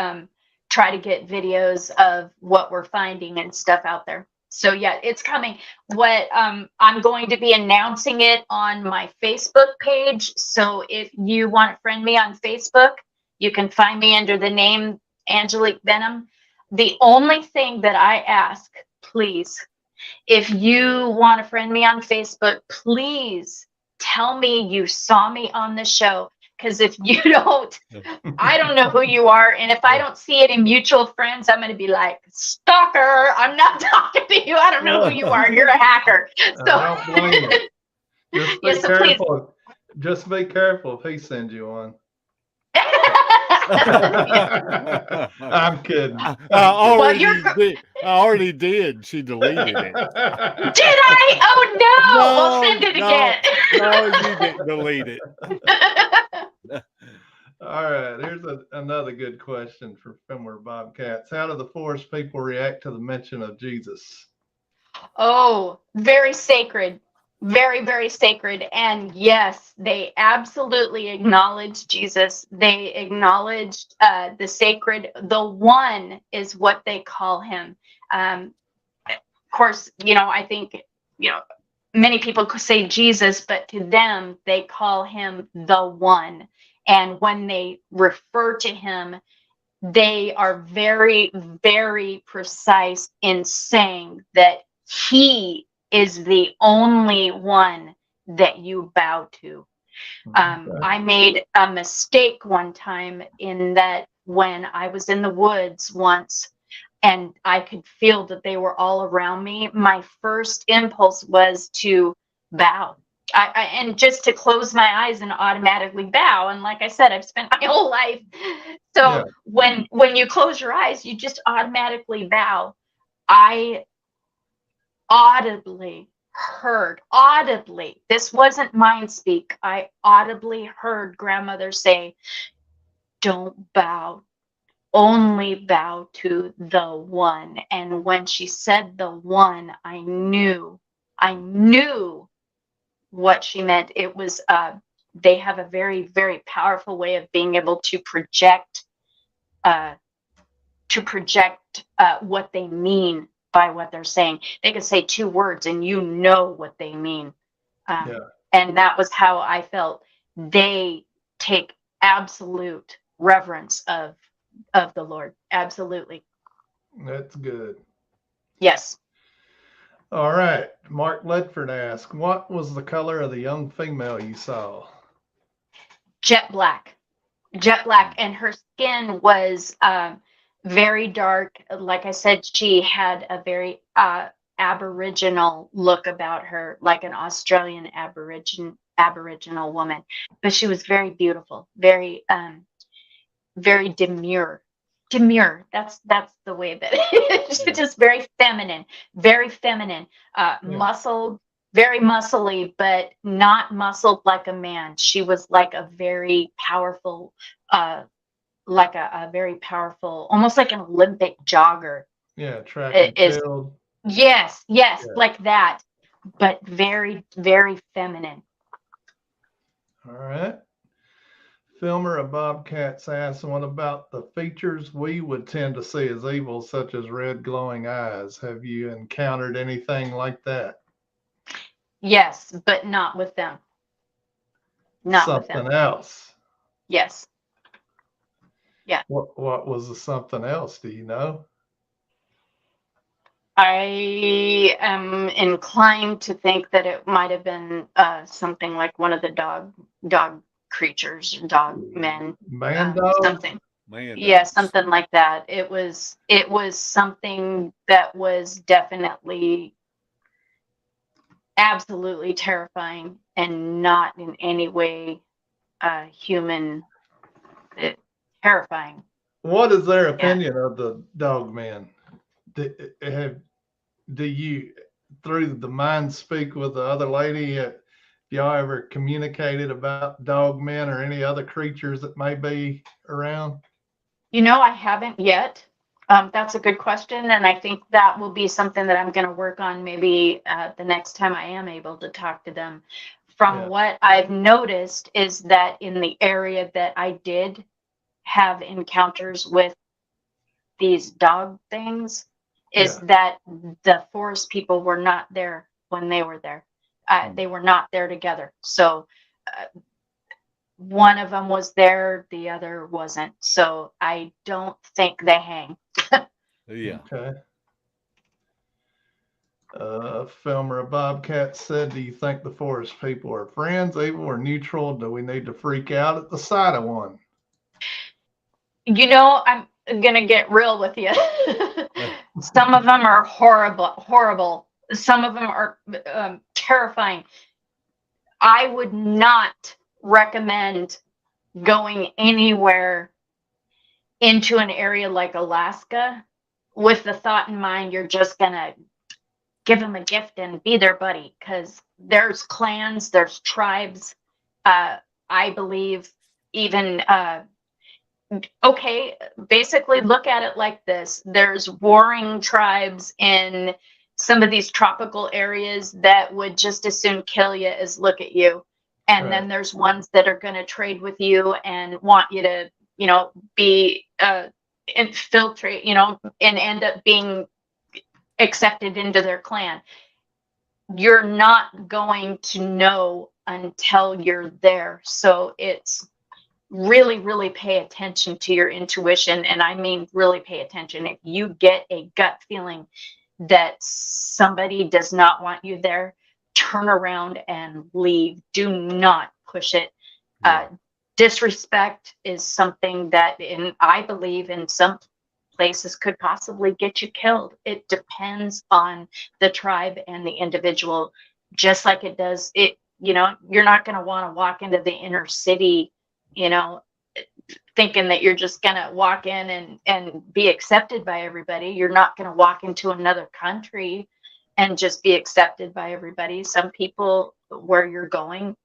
[SPEAKER 4] try to get videos of what we're finding and stuff out there. So yeah, it's coming. What I'm going to be announcing it on my Facebook page. So if you want to friend me on Facebook, you can find me under the name Angelique Brenham. The only thing that I ask, please, if you want to friend me on Facebook, please tell me you saw me on the show. Because if you don't, I don't know who you are. And if I don't see it in mutual friends, I'm going to be like, stalker, I'm not talking to you. I don't know who you are. You're a hacker. So
[SPEAKER 2] I don't blame you. Just be
[SPEAKER 4] yes, so
[SPEAKER 2] careful. Just be careful if he sends you one. I'm kidding.
[SPEAKER 3] I already did. She deleted it.
[SPEAKER 4] Did I? Oh no! We'll send it again.
[SPEAKER 3] No, you didn't delete it.
[SPEAKER 2] All right. Here's another good question for Filmer Bobcats. How do the forest people react to the mention of Jesus?
[SPEAKER 4] Oh, very sacred. Very, very sacred. And yes, they absolutely acknowledged Jesus. They acknowledged the sacred. The one is what they call him. Of course, I think, many people could say Jesus, but to them, they call him the one. And when they refer to him, they are very, very precise in saying that he is the only one that you bow to. I made a mistake one time in that when I was in the woods once and I could feel that they were all around me, my first impulse was to bow. And just to close my eyes and automatically bow. And like I said, I've spent my whole life. So when you close your eyes, you just automatically bow. I audibly heard, this wasn't mind speak. I audibly heard grandmother say, don't bow, only bow to the one. And when she said the one, I knew what she meant. It was, they have a very, very powerful way of being able to project what they mean by what they're saying. They could say two words and you know what they mean. And that was how I felt. They take absolute reverence of the Lord. Absolutely.
[SPEAKER 2] That's good.
[SPEAKER 4] Yes.
[SPEAKER 2] All right. Mark Ledford asked, what was the color of the young female you saw?
[SPEAKER 4] Jet black. And her skin was very dark. Like I said, she had a very aboriginal look about her, like an Australian aboriginal woman. But she was very beautiful, very very demure. That's the way that she's just very feminine, muscled, very muscly, but not muscled like a man. She was like a very powerful, like a very powerful, almost like an Olympic jogger.
[SPEAKER 2] Yeah, track and field.
[SPEAKER 4] Yes, like that, but very, very feminine.
[SPEAKER 2] All right. Filmer of Bobcats asks, what about the features we would tend to see as evil, such as red glowing eyes? Have you encountered anything like that?
[SPEAKER 4] Yes, but not with them.
[SPEAKER 2] Something else.
[SPEAKER 4] Yes. Yeah.
[SPEAKER 2] What was the something else? Do you know?
[SPEAKER 4] I am inclined to think that it might have been something like one of the dog creatures, dog men,
[SPEAKER 2] Man dog?
[SPEAKER 4] something.
[SPEAKER 3] Man,
[SPEAKER 4] Yeah, something like that. It was something that was definitely absolutely terrifying and not in any way human. Terrifying.
[SPEAKER 2] What is their opinion of the dog man? Do you, through the mind speak with the other lady, y'all ever communicated about dog men or any other creatures that may be around?
[SPEAKER 4] I haven't yet. That's a good question, and I think that will be something that I'm going to work on maybe the next time I am able to talk to them. From what I've noticed is that in the area that I did have encounters with these dog things, is that the forest people were not there when they were there. They were not there together. So one of them was there, the other wasn't. So I don't think they hang.
[SPEAKER 3] Yeah.
[SPEAKER 2] Okay. Filmer Bobcat said, do you think the forest people are friends, evil, or neutral? Do we need to freak out at the sight of one?
[SPEAKER 4] I'm going to get real with you. Some of them are horrible. Some of them are terrifying. I would not recommend going anywhere into an area like Alaska with the thought in mind you're just going to give them a gift and be their buddy, because there's clans, there's tribes. I believe even okay, basically look at it like this. There's warring tribes in some of these tropical areas that would just as soon kill you as look at you. And then there's ones that are going to trade with you and want you to, be infiltrate, and end up being accepted into their clan. You're not going to know until you're there. So it's really, really pay attention to your intuition. And I mean, really pay attention. If you get a gut feeling that somebody does not want you there, turn around and leave. Do not push it. Disrespect is something that I believe in some places could possibly get you killed. It depends on the tribe and the individual, just like it does it. You're not going to want to walk into the inner city, thinking that you're just going to walk in and be accepted by everybody. You're not going to walk into another country and just be accepted by everybody. Some people where you're going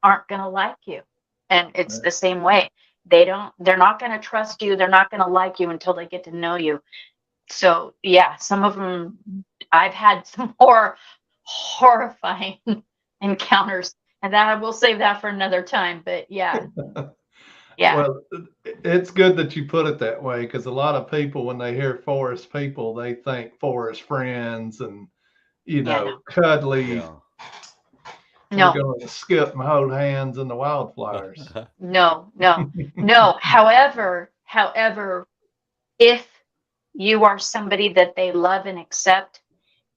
[SPEAKER 4] aren't going to like you. And it's the same way. They're not going to trust you. They're not going to like you until they get to know you. So yeah, some of them, I've had some more horrifying encounters, and that we'll save that for another time. But yeah.
[SPEAKER 2] Well, it's good that you put it that way, because a lot of people, when they hear forest people, they think forest friends and, cuddly.
[SPEAKER 3] Yeah.
[SPEAKER 2] We're going to skip and hold hands in the wildflowers.
[SPEAKER 4] No. However, if you are somebody that they love and accept,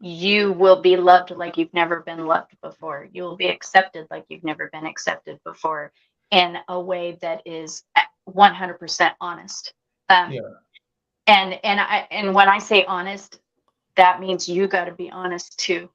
[SPEAKER 4] you will be loved like you've never been loved before. You will be accepted like you've never been accepted before, in a way that is 100% honest. And when I say honest, that means you got to be honest too.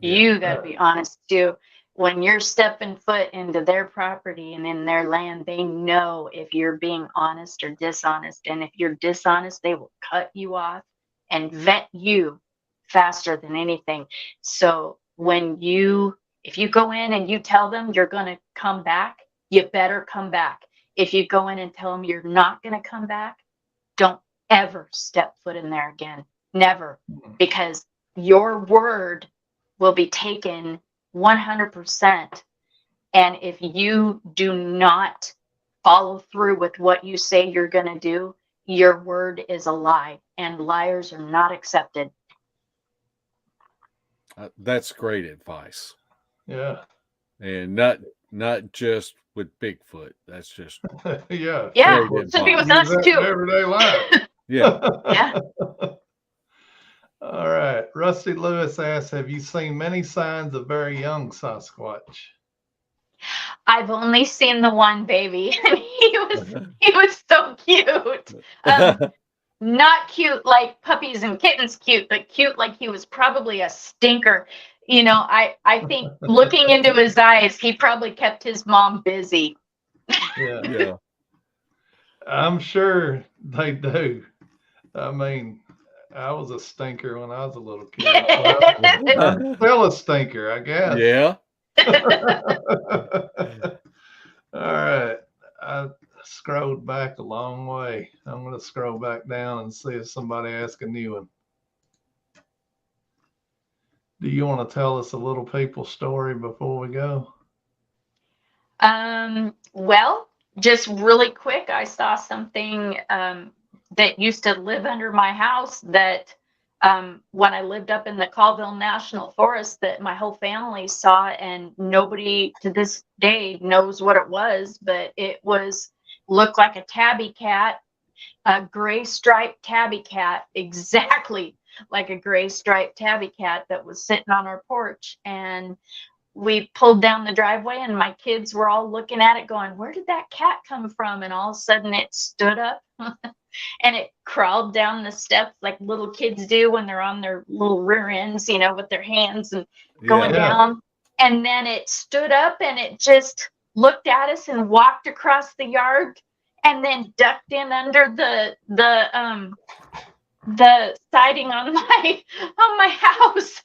[SPEAKER 4] You got to be honest too. When you're stepping foot into their property and in their land, they know if you're being honest or dishonest. And if you're dishonest, they will cut you off and vet you faster than anything. So if you go in and you tell them you're going to come back, you better come back. If you go in and tell them you're not going to come back, don't ever step foot in there again. Never. Because your word will be taken 100%. And if you do not follow through with what you say you're going to do, your word is a lie, and liars are not accepted.
[SPEAKER 3] That's great advice.
[SPEAKER 2] Yeah.
[SPEAKER 3] And not just with Bigfoot. That's just
[SPEAKER 4] yeah. Should be with us too.
[SPEAKER 2] Everyday life.
[SPEAKER 3] Yeah.
[SPEAKER 2] All right. Rusty Lewis asks, have you seen many signs of very young Sasquatch?
[SPEAKER 4] I've only seen the one baby, and he was so cute. Not cute like puppies and kittens cute, but cute like he was probably a stinker. I think looking into his eyes, he probably kept his mom busy.
[SPEAKER 3] Yeah.
[SPEAKER 2] I'm sure they do. I mean, I was a stinker when I was a little kid. Well, I'm still a stinker, I guess.
[SPEAKER 3] Yeah.
[SPEAKER 2] All right. I scrolled back a long way. I'm going to scroll back down and see if somebody asks a new one. Do you want to tell us a little people story before we go?
[SPEAKER 4] Well, just really quick, I saw something that used to live under my house that when I lived up in the Colville National Forest that my whole family saw, and nobody to this day knows what it was, but looked like a tabby cat, a gray striped tabby cat, exactly like a gray striped tabby cat that was sitting on our porch. And we pulled down the driveway and my kids were all looking at it going, where did that cat come from? And all of a sudden it stood up and it crawled down the steps like little kids do when they're on their little rear ends, with their hands and going down. And then it stood up and it just looked at us and walked across the yard and then ducked in under the siding on my house.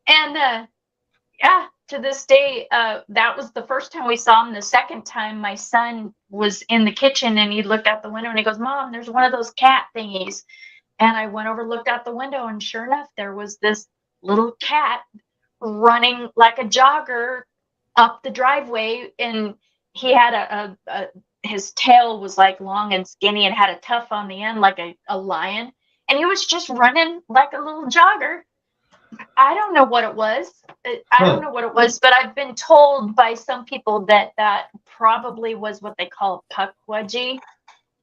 [SPEAKER 4] And yeah, to this day, that was the first time we saw him. The second time, my son was in the kitchen and he looked out the window and he goes, Mom, there's one of those cat thingies. And I went over, looked out the window, and sure enough, there was this little cat running like a jogger up the driveway. And he had his tail was like long and skinny and had a tuft on the end like a lion. And he was just running like a little jogger. I don't know what it was. I don't know what it was, but I've been told by some people that probably was what they call pukwudgie.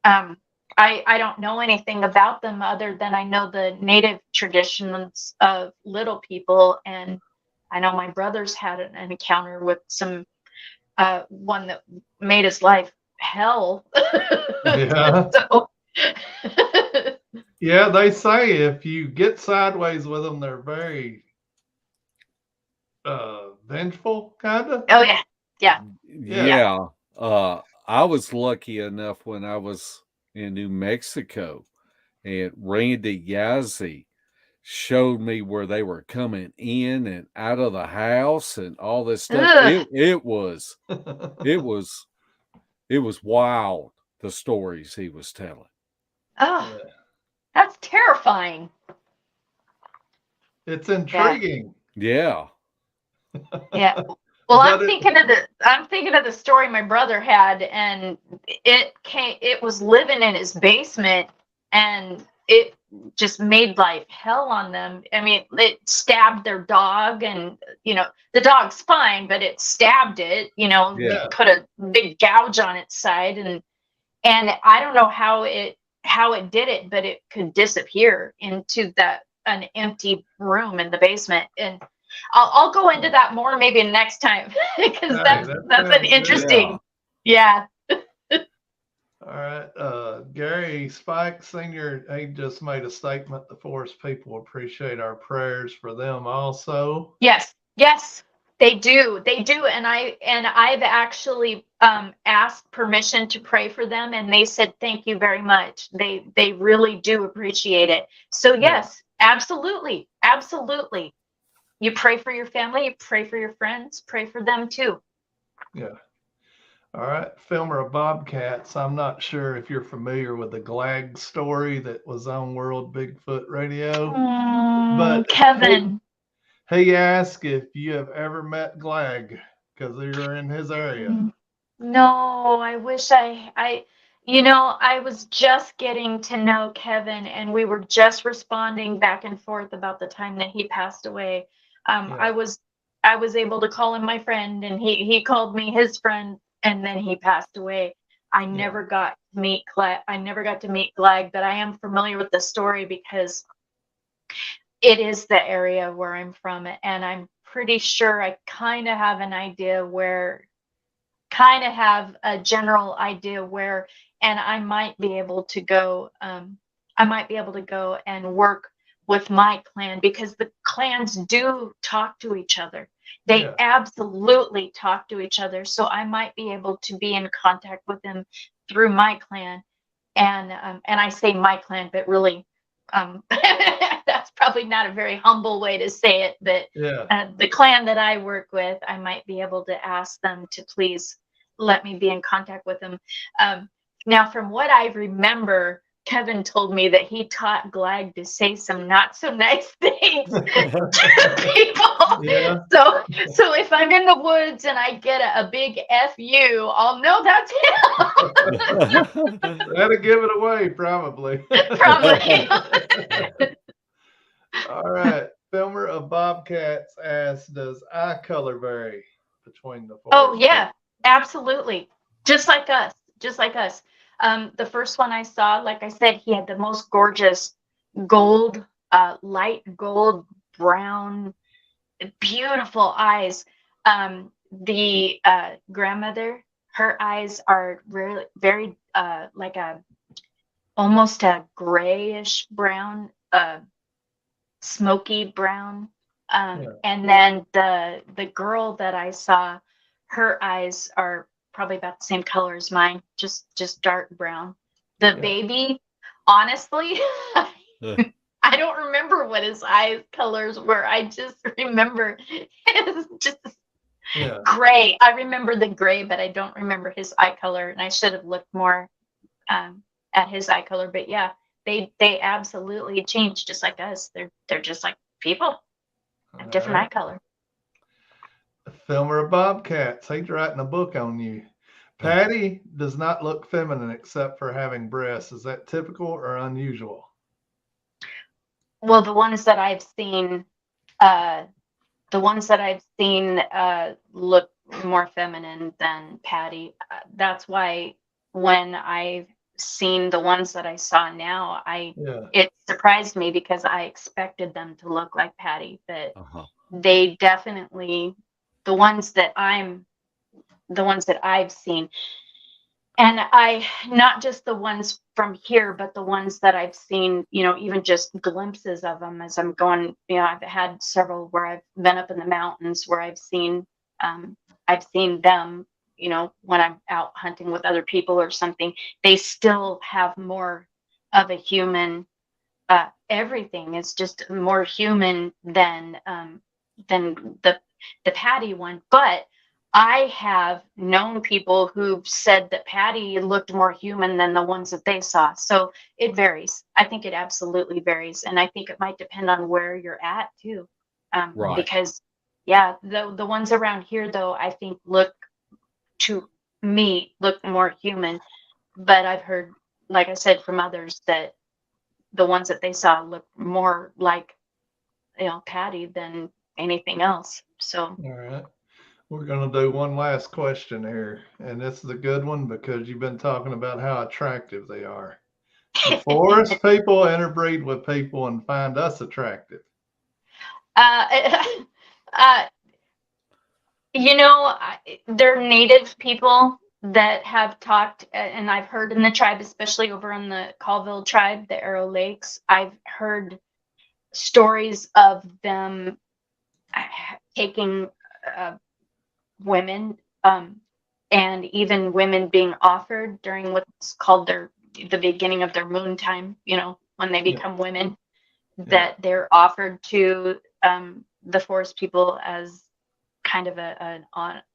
[SPEAKER 4] I don't know anything about them other than I know the native traditions of little people, and I know my brother's had an encounter with some one that made his life hell.
[SPEAKER 2] Yeah.
[SPEAKER 4] So,
[SPEAKER 2] yeah, they say if you get sideways with them, they're very vengeful, kind of.
[SPEAKER 4] Oh yeah.
[SPEAKER 3] I was lucky enough when I was in New Mexico, and Randy Yazzie showed me where they were coming in and out of the house and all this stuff. It was wild, the stories he was telling.
[SPEAKER 4] Oh, that's terrifying.
[SPEAKER 2] It's intriguing.
[SPEAKER 3] Yeah.
[SPEAKER 4] Yeah. Well, I'm thinking of the story my brother had, and it was living in his basement, and it just made life hell on them. I mean, it stabbed their dog, and the dog's fine, but it stabbed it. It put a big gouge on its side, and I don't know how it did it, but it could disappear into an empty room in the basement. And I'll go into that more maybe next time because that's an interesting. Yeah.
[SPEAKER 2] All right. Gary Spike Sr., he just made a statement. The forest people appreciate our prayers for them also.
[SPEAKER 4] Yes, they do. And I've actually asked permission to pray for them, and they said thank you very much. They really do appreciate it. So yes, absolutely. You pray for your family, you pray for your friends, pray for them too.
[SPEAKER 2] Yeah. All right. Filmer of Bobcats. I'm not sure if you're familiar with the Glag story that was on World Bigfoot Radio.
[SPEAKER 4] But Kevin.
[SPEAKER 2] He asked if you have ever met Glag because you're in his area.
[SPEAKER 4] No, I wish I was just getting to know Kevin, and we were just responding back and forth about the time that he passed away. I was able to call him my friend, and he called me his friend, and then he passed away. I never got to meet Glag. But I am familiar with the story because it is the area where I'm from, and I'm pretty sure I kind of have an idea where, kind of have a general idea where, and I might be able to go. I might be able to go and work with my clan, because the clans do talk to each other. They absolutely talk to each other. So I might be able to be in contact with them through my clan. And I say my clan, but really, that's probably not a very humble way to say it. But the clan that I work with, I might be able to ask them to please let me be in contact with them. Now, from what I remember, Kevin told me that he taught Glag to say some not so nice things to people.
[SPEAKER 2] Yeah.
[SPEAKER 4] So if I'm in the woods and I get a big FU, I'll know that's him.
[SPEAKER 2] That'll give it away, probably.
[SPEAKER 4] Probably.
[SPEAKER 2] All right. Filmer of Bobcats asks, does eye color vary between the four?
[SPEAKER 4] Oh, yeah, absolutely. Just like us. Just like us. The first one I saw, like I said, he had the most gorgeous gold, light gold, brown, beautiful eyes. The grandmother, her eyes are really very like almost a grayish brown, smoky brown. And then the girl that I saw, her eyes are probably about the same color as mine, just dark brown. The baby, honestly, I don't remember what his eye colors were. I just remember his just gray. I remember the gray, but I don't remember his eye color. And I should have looked more at his eye color. But yeah, they absolutely change, just like us. They're just like people, a different eye color.
[SPEAKER 2] Filmer of Bobcats, he's writing a book on you. Patty does not look feminine except for having breasts. Is that typical or unusual?
[SPEAKER 4] Well, the ones that I've seen look more feminine than Patty. That's why when I've seen the ones that I saw now, it surprised me, because I expected them to look like Patty, but they definitely, the ones that I've seen, and not just the ones from here, but the ones that I've seen, even just glimpses of them as I'm going, I've had several where I've been up in the mountains where I've seen them, when I'm out hunting with other people or something. They still have more of a human, everything is just more human than the Patty one. But I have known people who've said that Patty looked more human than the ones that they saw. So it varies. I think it absolutely varies. And I think it might depend on where you're at too.
[SPEAKER 3] Right.
[SPEAKER 4] Because the ones around here though, I think look more human. But I've heard, like I said, from others that the ones that they saw look more like, Patty than anything else. So.
[SPEAKER 2] All right. We're going to do one last question here, and this is a good one because you've been talking about how attractive they are. Do forest people interbreed with people and find us attractive?
[SPEAKER 4] They're native people that have talked, and I've heard in the tribe, especially over on the Colville tribe, the Arrow Lakes, I've heard stories of them taking women, and even women being offered during what's called the beginning of their moon time, when they become women, that they're offered to the forest people as kind of an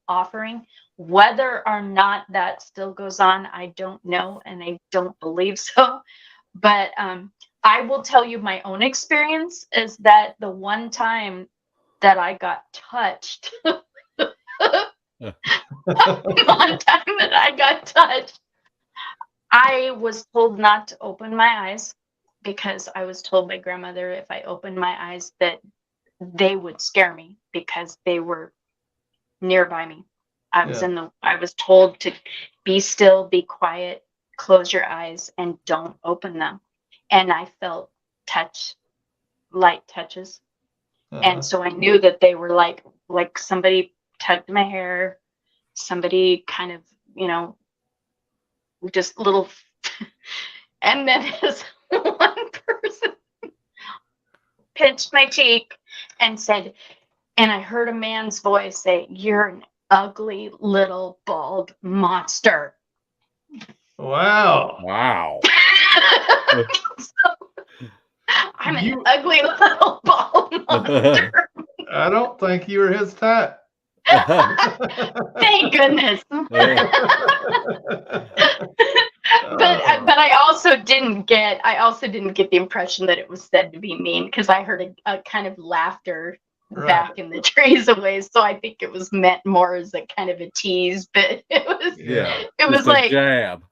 [SPEAKER 4] offering. Whether or not that still goes on, I don't know, and I don't believe so. But I will tell you my own experience is that the one time that I got touched, I was told not to open my eyes, because I was told by grandmother if I opened my eyes that they would scare me because they were nearby me. I was told to be still, be quiet, close your eyes, and don't open them. And I felt touched light touches. And so I knew that they were like somebody tugged my hair, somebody kind of, just little, and then this one person pinched my cheek and said, and I heard a man's voice say, "You're an ugly little bald monster."
[SPEAKER 2] Wow.
[SPEAKER 3] Wow.
[SPEAKER 4] I'm an ugly little bald monster.
[SPEAKER 2] I don't think you were his type.
[SPEAKER 4] Thank goodness. But I also didn't get the impression that it was said to be mean, because I heard a kind of laughter back in the trees away. So I think it was meant more as a kind of a tease, but it was like
[SPEAKER 3] jab.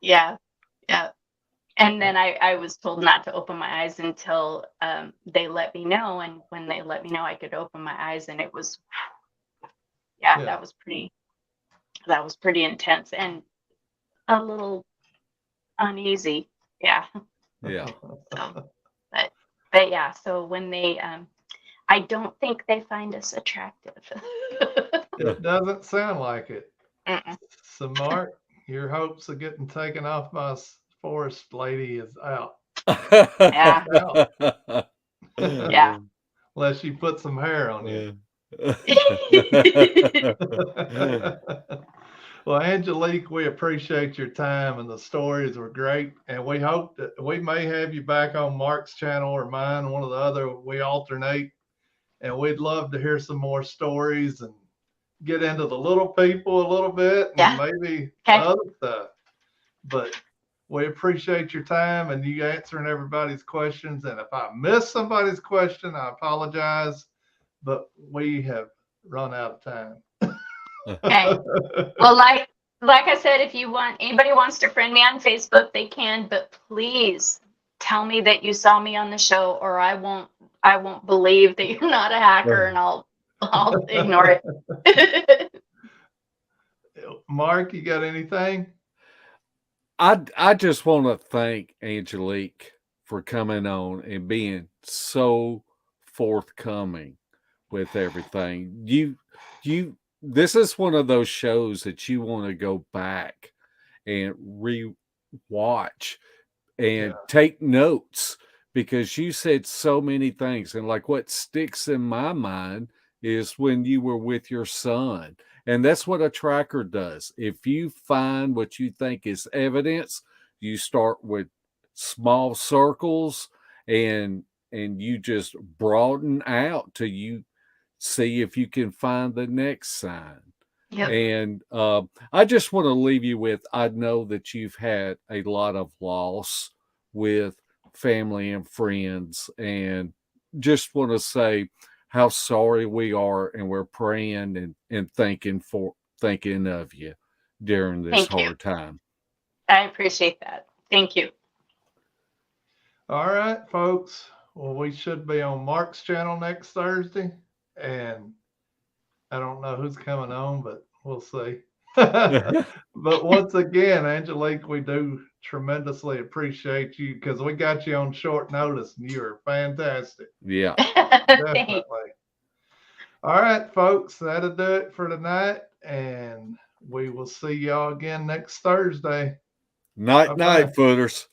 [SPEAKER 4] Yeah. And then I was told not to open my eyes until they let me know. And when they let me know, I could open my eyes, and it was, that was pretty intense and a little uneasy. Yeah.
[SPEAKER 3] Yeah.
[SPEAKER 4] But yeah, so when they, I don't think they find us attractive.
[SPEAKER 2] It doesn't sound like it.
[SPEAKER 4] Mm-mm.
[SPEAKER 2] So, Mark, your hopes of getting taken off by a forest lady is out.
[SPEAKER 4] Yeah. Yeah.
[SPEAKER 2] Unless you put some hair on you. Well, Angelique, we appreciate your time, and the stories were great. And we hope that we may have you back on Mark's channel or mine, one or the other. We alternate, and we'd love to hear some more stories and get into the little people a little bit, and maybe other stuff. But we appreciate your time and you answering everybody's questions. And if I missed somebody's question, I apologize, but we have run out of time.
[SPEAKER 4] Okay. Well, like I said, if anybody wants to friend me on Facebook, they can, but please tell me that you saw me on the show, or I won't believe that you're not a hacker, and I'll ignore it.
[SPEAKER 2] Mark, you got anything?
[SPEAKER 3] I just want to thank Angelique for coming on and being so forthcoming with everything. This is one of those shows that you want to go back and re-watch and take notes, because you said so many things. And like what sticks in my mind is when you were with your son. And that's what a tracker does. If you find what you think is evidence, you start with small circles and you just broaden out till you see if you can find the next sign.
[SPEAKER 4] Yep.
[SPEAKER 3] And I just want to leave you with, I know that you've had a lot of loss with family and friends, and just want to say how sorry we are, and we're praying and thinking of you during this hard time.
[SPEAKER 4] I appreciate that. Thank you.
[SPEAKER 2] All right, folks. Well, we should be on Mark's channel next Thursday, and I don't know who's coming on, but we'll see. But once again, Angelique, we do tremendously appreciate you, because we got you on short notice, and you are fantastic.
[SPEAKER 3] Yeah.
[SPEAKER 2] Definitely. All right, folks, that'll do it for tonight, and we will see y'all again next Thursday.
[SPEAKER 3] Night, footers.